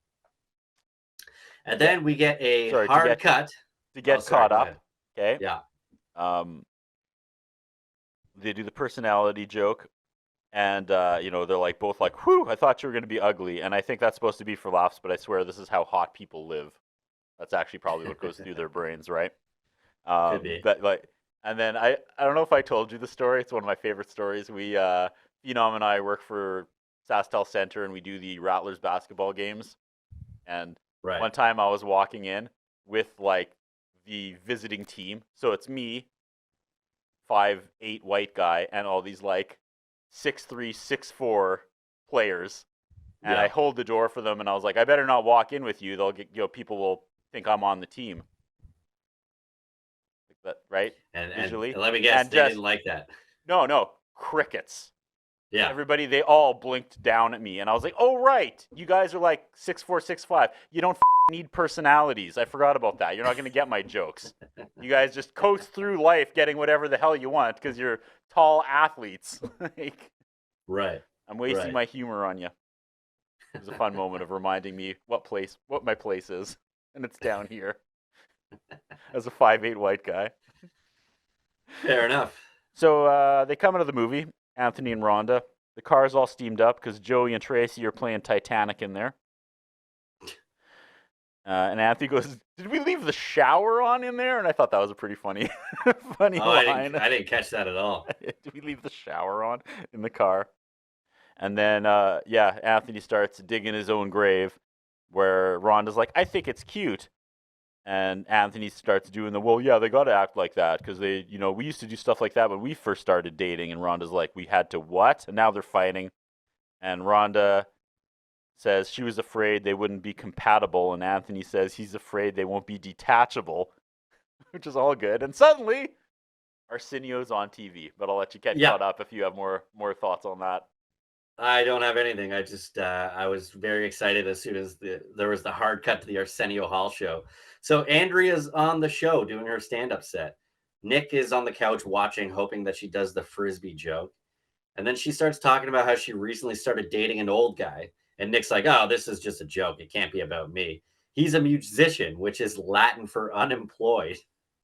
And then we get a hard cut. To get caught up. Okay. Yeah. They do the personality joke. And, they're like both like, whew, I thought you were going to be ugly. And I think that's supposed to be for laughs, but I swear this is how hot people live. That's actually probably what goes through their brains, right? Could be. But, and then I don't know if I told you the story. It's one of my favorite stories. We, Phenom and I work for SaskTel Center, and we do the Rattlers basketball games. And one time I was walking in with, like, the visiting team. So it's me, 5'8" white guy, and all these, like, 6'3", 6'4" players, and I hold the door for them, and I was like, I better not walk in with you. They'll get, people will think I'm on the team. Like that, right? And visually. And let me guess, they didn't like that. No, crickets. Yeah. Everybody, they all blinked down at me, and I was like, oh, right. You guys are like 6'4", 6'5". You don't need personalities. I forgot about that. You're not going to get my jokes. You guys just coast through life getting whatever the hell you want because you're tall athletes. Right. I'm wasting my humor on you. It was a fun moment of reminding me what my place is, and it's down here. As a 5'8" white guy. Fair enough. So they come into the movie, Anthony and Rhonda. The car's all steamed up because Joey and Tracy are playing Titanic in there. And Anthony goes, "Did we leave the shower on in there?" And I thought that was a pretty funny, funny line. I didn't catch that at all. Did we leave the shower on in the car? And then, Anthony starts digging his own grave, where Rhonda's like, "I think it's cute." And Anthony starts doing they got to act like that because we used to do stuff like that when we first started dating. And Rhonda's like, "We had to what?" And now they're fighting. And Rhonda says she was afraid they wouldn't be compatible. And Anthony says he's afraid they won't be detachable, which is all good. And suddenly, Arsenio's on TV. But I'll let you get caught up if you have more thoughts on that. I don't have anything. I just I was very excited as soon as there was the hard cut to the Arsenio Hall show. So Andrea's on the show doing her stand-up set. Nick is on the couch watching, hoping that she does the frisbee joke. And then she starts talking about how she recently started dating an old guy. And Nick's like, "Oh, this is just a joke. It can't be about me. He's a musician," which is Latin for unemployed,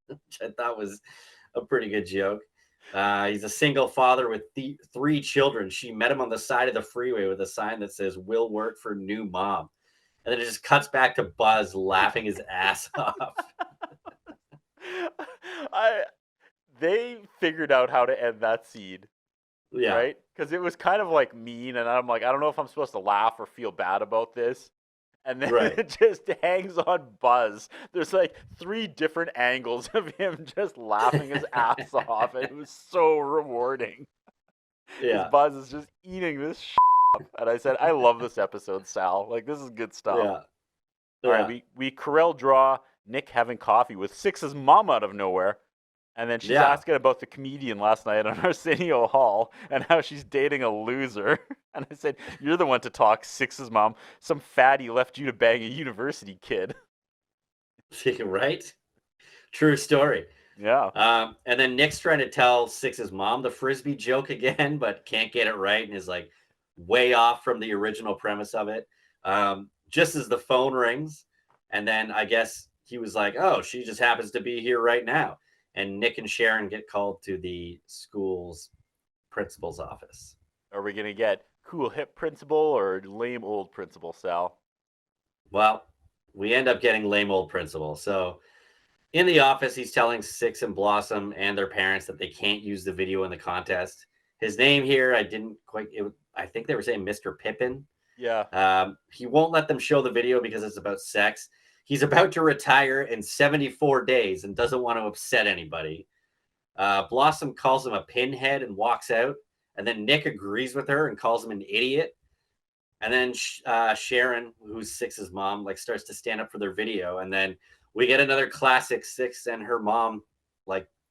which I thought was a pretty good joke. He's a single father with 3 children. She met him on the side of the freeway with a sign that says, "Will work for new mom." And then it just cuts back to Buzz laughing his ass off. They figured out how to end that scene. Yeah. Right? Because it was kind of like mean, and I'm like, I don't know if I'm supposed to laugh or feel bad about this. And then it just hangs on Buzz. There's like 3 different angles of him just laughing his ass off. And it was so rewarding. Yeah. Buzz is just eating this up. And I said, I love this episode, Sal. Like, this is good stuff. Yeah. All right, we Corel draw Nick having coffee with Six's mom out of nowhere. And then she's asking about the comedian last night on Arsenio Hall and how she's dating a loser. And I said, "You're the one to talk, Six's mom. Some fatty left you to bang a university kid." Right? True story. Yeah. And then Nick's trying to tell Six's mom the frisbee joke again, but can't get it right and is like way off from the original premise of it. Just as the phone rings, and then I guess he was like, "Oh, she just happens to be here right now." And Nick and Sharon get called to the school's principal's office. Are we going to get cool hip principal or lame old principal, Sal? Well, we end up getting lame old principal. So in the office, he's telling Six and Blossom and their parents that they can't use the video in the contest. His name here, I think they were saying Mr. Pippin. Yeah. He won't let them show the video because it's about sex. He's about to retire in 74 days and doesn't want to upset anybody. Blossom calls him a pinhead and walks out. And then Nick agrees with her and calls him an idiot. And then Sharon, who's Six's mom, starts to stand up for their video. And then we get another classic Six and her mom,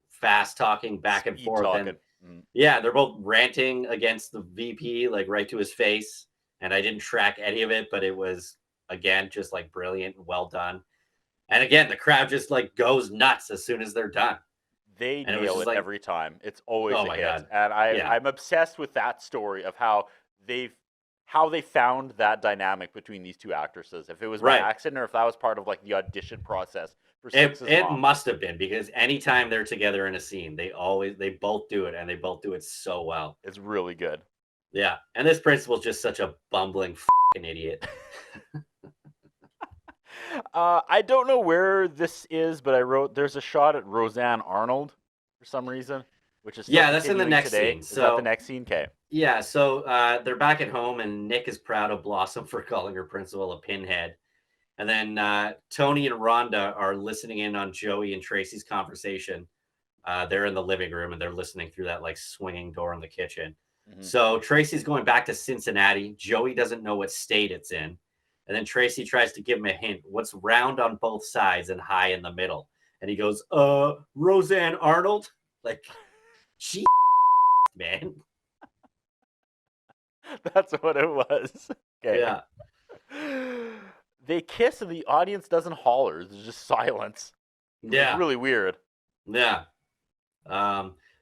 fast talking back and forth. Talking. And yeah, they're both ranting against the VP, right to his face. And I didn't track any of it, but it was, again, just brilliant and well done. And again, the crowd just goes nuts as soon as they're done. They nail it every time. It's always a hit. God. And I'm obsessed with that story of how they found that dynamic between these 2 actresses. If it was by accident or if that was part of the audition process for Six's it mom. Must have been, because anytime they're together in a scene, they both do it, and they both do it so well. It's really good. Yeah. And this principal's just such a bumbling fucking idiot. I don't know where this is, but I wrote there's a shot at Roseanne Arnold for some reason, which is that's in the next scene. Is that the next scene? Okay. Yeah, so they're back at home, and Nick is proud of Blossom for calling her principal a pinhead. And then Tony and Rhonda are listening in on Joey and Tracy's conversation. They're in the living room, and they're listening through that swinging door in the kitchen. Mm-hmm. So Tracy's going back to Cincinnati. Joey doesn't know what state it's in. And then Tracy tries to give him a hint. What's round on both sides and high in the middle? And he goes, Roseanne Arnold? She man. That's what it was. Okay. Yeah. They kiss and the audience doesn't holler. There's just silence. Yeah. It's really weird. Yeah.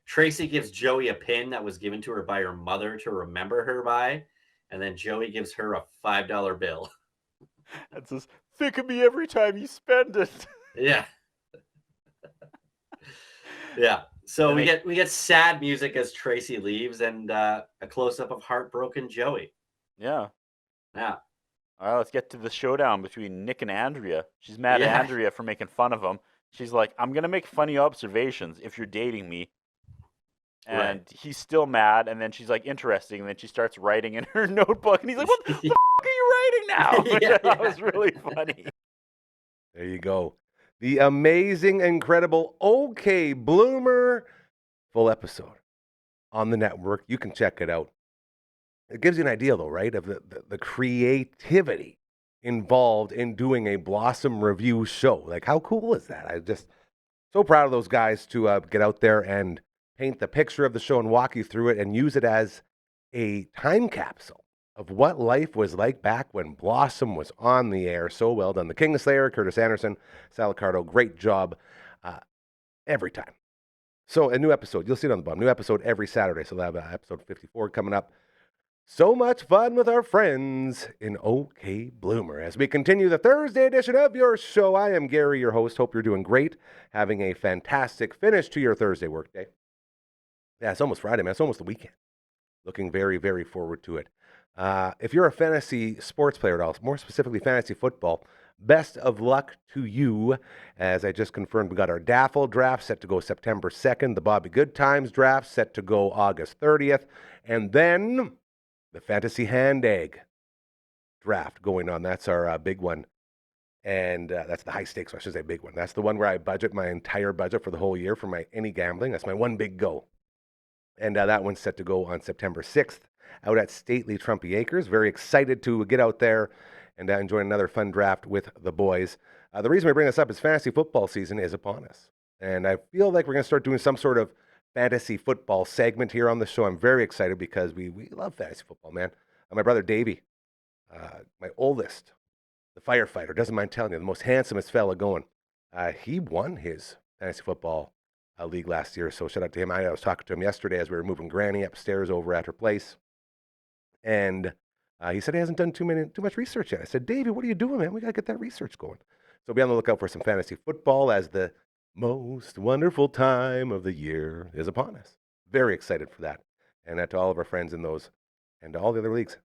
Tracy gives Joey a pin that was given to her by her mother to remember her by. And then Joey gives her a $5 bill. It says, "Think of me every time you spend it." Yeah. Yeah. So we get sad music as Tracy leaves, and a close up of heartbroken Joey. Yeah. Yeah. All right, let's get to the showdown between Nick and Andrea. She's mad at Yeah. Andrea for making fun of him. She's like, I'm going to make funny observations if you're dating me. And he's still mad. And then she's like, interesting. And then she starts writing in her notebook. And he's like, what the fuck are you writing now? That was really funny. There you go. The amazing, incredible OK Bloomer full episode on the network. You can check it out. It gives you an idea, though, right, of the creativity involved in doing a Blossom review show. Like, how cool is that? I'm just so proud of those guys to get out there and paint the picture of the show and walk you through it and use it as a time capsule of what life was like back when Blossom was on the air. So well done. The Kingslayer, Curtis Anderson, Sal Ricardo, great job every time. So a new episode, you'll see it on the bottom, new episode every Saturday. So they'll have episode 54 coming up. So much fun with our friends in OK Bloomer. As we continue the Thursday edition of your show, I am Gary, your host. Hope you're doing great, having a fantastic finish to your Thursday workday. Yeah, it's almost Friday, man. It's almost the weekend. Looking very, very forward to it. If you're a fantasy sports player at all, more specifically fantasy football, best of luck to you. As I just confirmed, we got our Daffel draft set to go September 2nd, the Bobby Good Times draft set to go August 30th, and then the Fantasy Hand Egg draft going on. That's our big one. And that's the high stakes, I should say big one. That's the one where I budget my entire budget for the whole year for my any gambling. That's my one big go. And that one's set to go on September 6th out at stately Trumpy Acres. Very excited to get out there and enjoy another fun draft with the boys. The reason we bring this up is fantasy football season is upon us. And I feel like we're going to start doing some sort of fantasy football segment here on the show. I'm very excited because we love fantasy football, man. My brother Davey, my oldest, the firefighter, doesn't mind telling you, the most handsomest fella going. He won his fantasy football league last year, so shout out to him. I was talking to him yesterday as we were moving Granny upstairs over at her place, and he said he hasn't done too much research yet. I said, Davey, what are you doing, man? We got to get that research going. So be on the lookout for some fantasy football as the most wonderful time of the year is upon us. Very excited for that. And to all of our friends in those and all the other leagues,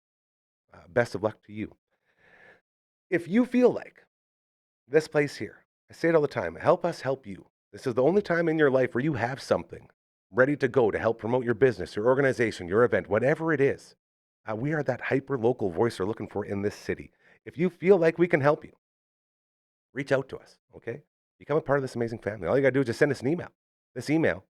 best of luck to you. If you feel like this place here, I say it all the time, help us help you. This is the only time in your life where you have something ready to go to help promote your business, your organization, your event, whatever it is. We are that hyper-local voice we're looking for in this city. If you feel like we can help you, reach out to us, okay? Become a part of this amazing family. All you got to do is just send us an email. This email,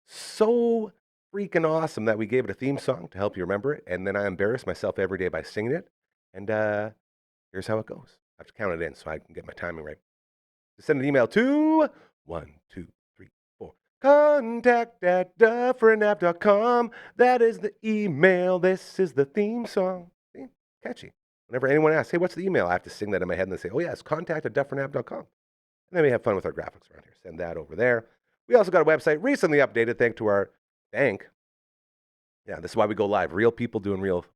so freaking awesome that we gave it a theme song to help you remember it, and then I embarrass myself every day by singing it, and here's how it goes. I have to count it in so I can get my timing right. Just send an email to 123 contact@dufferinav.com. That is the email. This is the theme song. See? Catchy. Whenever anyone asks, hey, what's the email? I have to sing that in my head and they say, oh, yeah, it's contact@dufferinav.com. And then we have fun with our graphics around here. Send that over there. We also got a website recently updated thanks to our bank. Yeah, this is why we go live. Real people doing real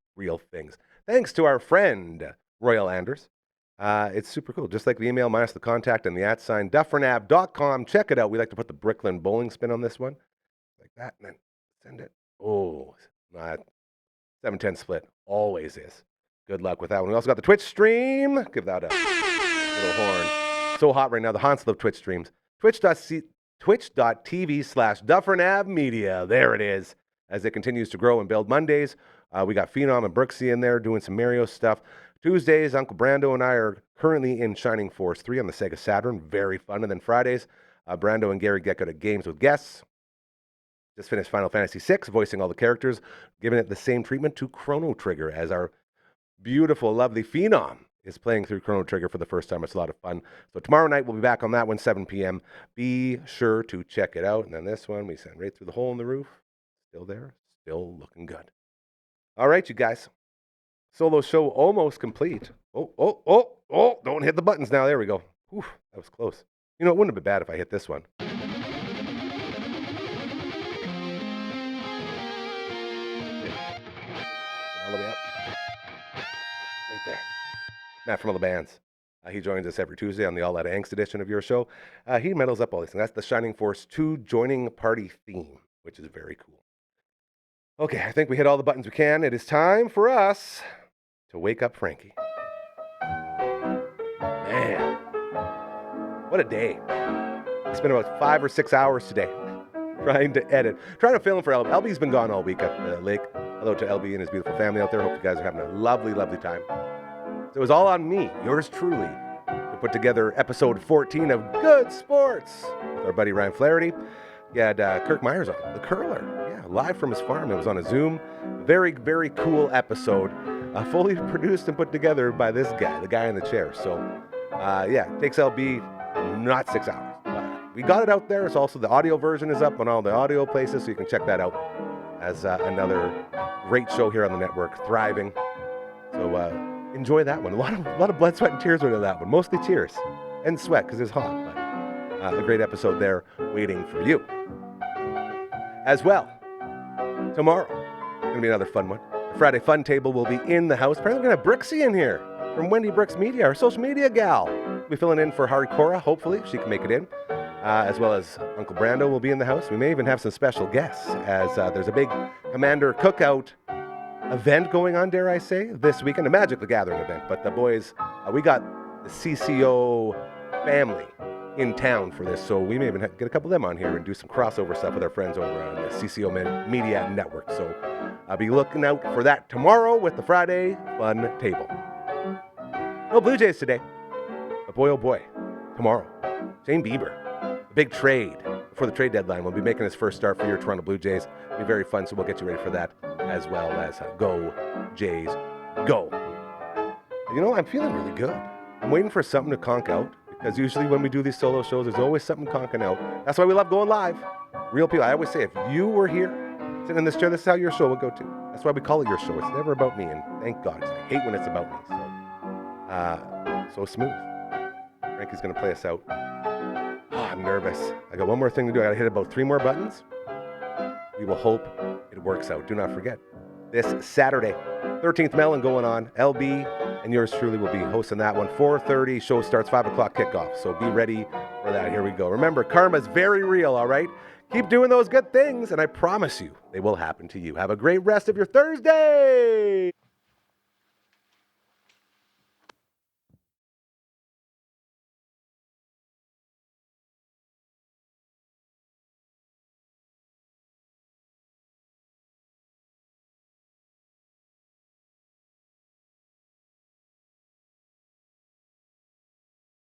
things. Thanks to our friend, Royal Anders. It's super cool. Just like the email minus the contact and the @ dufferinav.com. Check it out. We like to put the Brooklyn bowling spin on this one. Like that, and then send it. Oh, 7-10 split. Always is. Good luck with that one. We also got the Twitch stream. Give that a little horn. So hot right now. The Hansel of Twitch streams. Twitch.tv/Dufferin Ave Media. There it is. As it continues to grow and build. Mondays, we got Phenom and Brooksy in there doing some Mario stuff. Tuesdays, Uncle Brando and I are currently in Shining Force 3 on the Sega Saturn. Very fun. And then Fridays, Brando and Gary get good at games with guests. Just finished Final Fantasy VI, voicing all the characters, giving it the same treatment to Chrono Trigger as our beautiful, lovely Phenom is playing through Chrono Trigger for the first time. It's a lot of fun. So tomorrow night, we'll be back on that one, 7 p.m. Be sure to check it out. And then this one, we send right through the hole in the roof. Still there. Still looking good. All right, you guys. Solo show almost complete. Oh, don't hit the buttons now. There we go. Whew, that was close. You know, it wouldn't have been bad if I hit this one. All the way up. Right there. Matt from all the bands. He joins us every Tuesday on the All Out Angst edition of your show. He medals up all these things. That's the Shining Force 2 joining party theme, which is very cool. Okay, I think we hit all the buttons we can. It is time for us to wake up Frankie. Man, what a day. I spent about 5 or 6 hours today trying to edit, trying to film for LB. LB's been gone all week at the lake. Hello to LB and his beautiful family out there. Hope you guys are having a lovely, lovely time. So it was all on me, yours truly, to put together episode 14 of Good Sports with our buddy Ryan Flaherty. He had Kirk Myers on, the curler, live from his farm. It was on a Zoom. Very, very cool episode, fully produced and put together by this guy, the guy in the chair. So, it takes LB not 6 hours. We got it out there. It's also the audio version is up on all the audio places, so you can check that out as another great show here on the network, thriving. So enjoy that one. A lot of blood, sweat, and tears went into that one. Mostly tears and sweat because it's hot. But a great episode there waiting for you. As well, tomorrow, going to be another fun one. The Friday Fun Table will be in the house. Apparently, we're going to have Brixie in here from Wendy Brooks Media, our social media gal. We'll be filling in for Hari Cora, hopefully, if she can make it in. As well as Uncle Brando will be in the house. We may even have some special guests, as there's a big Commander Cookout event going on, dare I say, this weekend. A Magic the Gathering event. But the boys, we got the CCO family in town for this, so we may even get a couple of them on here and do some crossover stuff with our friends over on the CCO Media Network. So I'll be looking out for that tomorrow with the Friday Fun Table. No Blue Jays today, but boy, oh boy, tomorrow, Shane Bieber, the big trade before the trade deadline, will be making his first start for your Toronto Blue Jays. It'll be very fun, so we'll get you ready for that, as well as Go Jays Go. You know, I'm feeling really good. I'm waiting for something to conk out, because usually when we do these solo shows, there's always something conking out. That's why we love going live. Real people. I always say, if you were here, sitting in this chair, this is how your show would go too. That's why we call it your show. It's never about me, and thank God, 'cause I hate when it's about me. So smooth. Frankie's going to play us out. I'm nervous. I got one more thing to do. I got to hit about 3 more buttons. We will hope it works out. Do not forget, this Saturday, 13th Melon going on. LB and yours truly will be hosting that one. 4:30, show starts 5 o'clock kickoff. So be ready for that. Here we go. Remember, karma's very real, all right? Keep doing those good things, and I promise you they will happen to you. Have a great rest of your Thursday.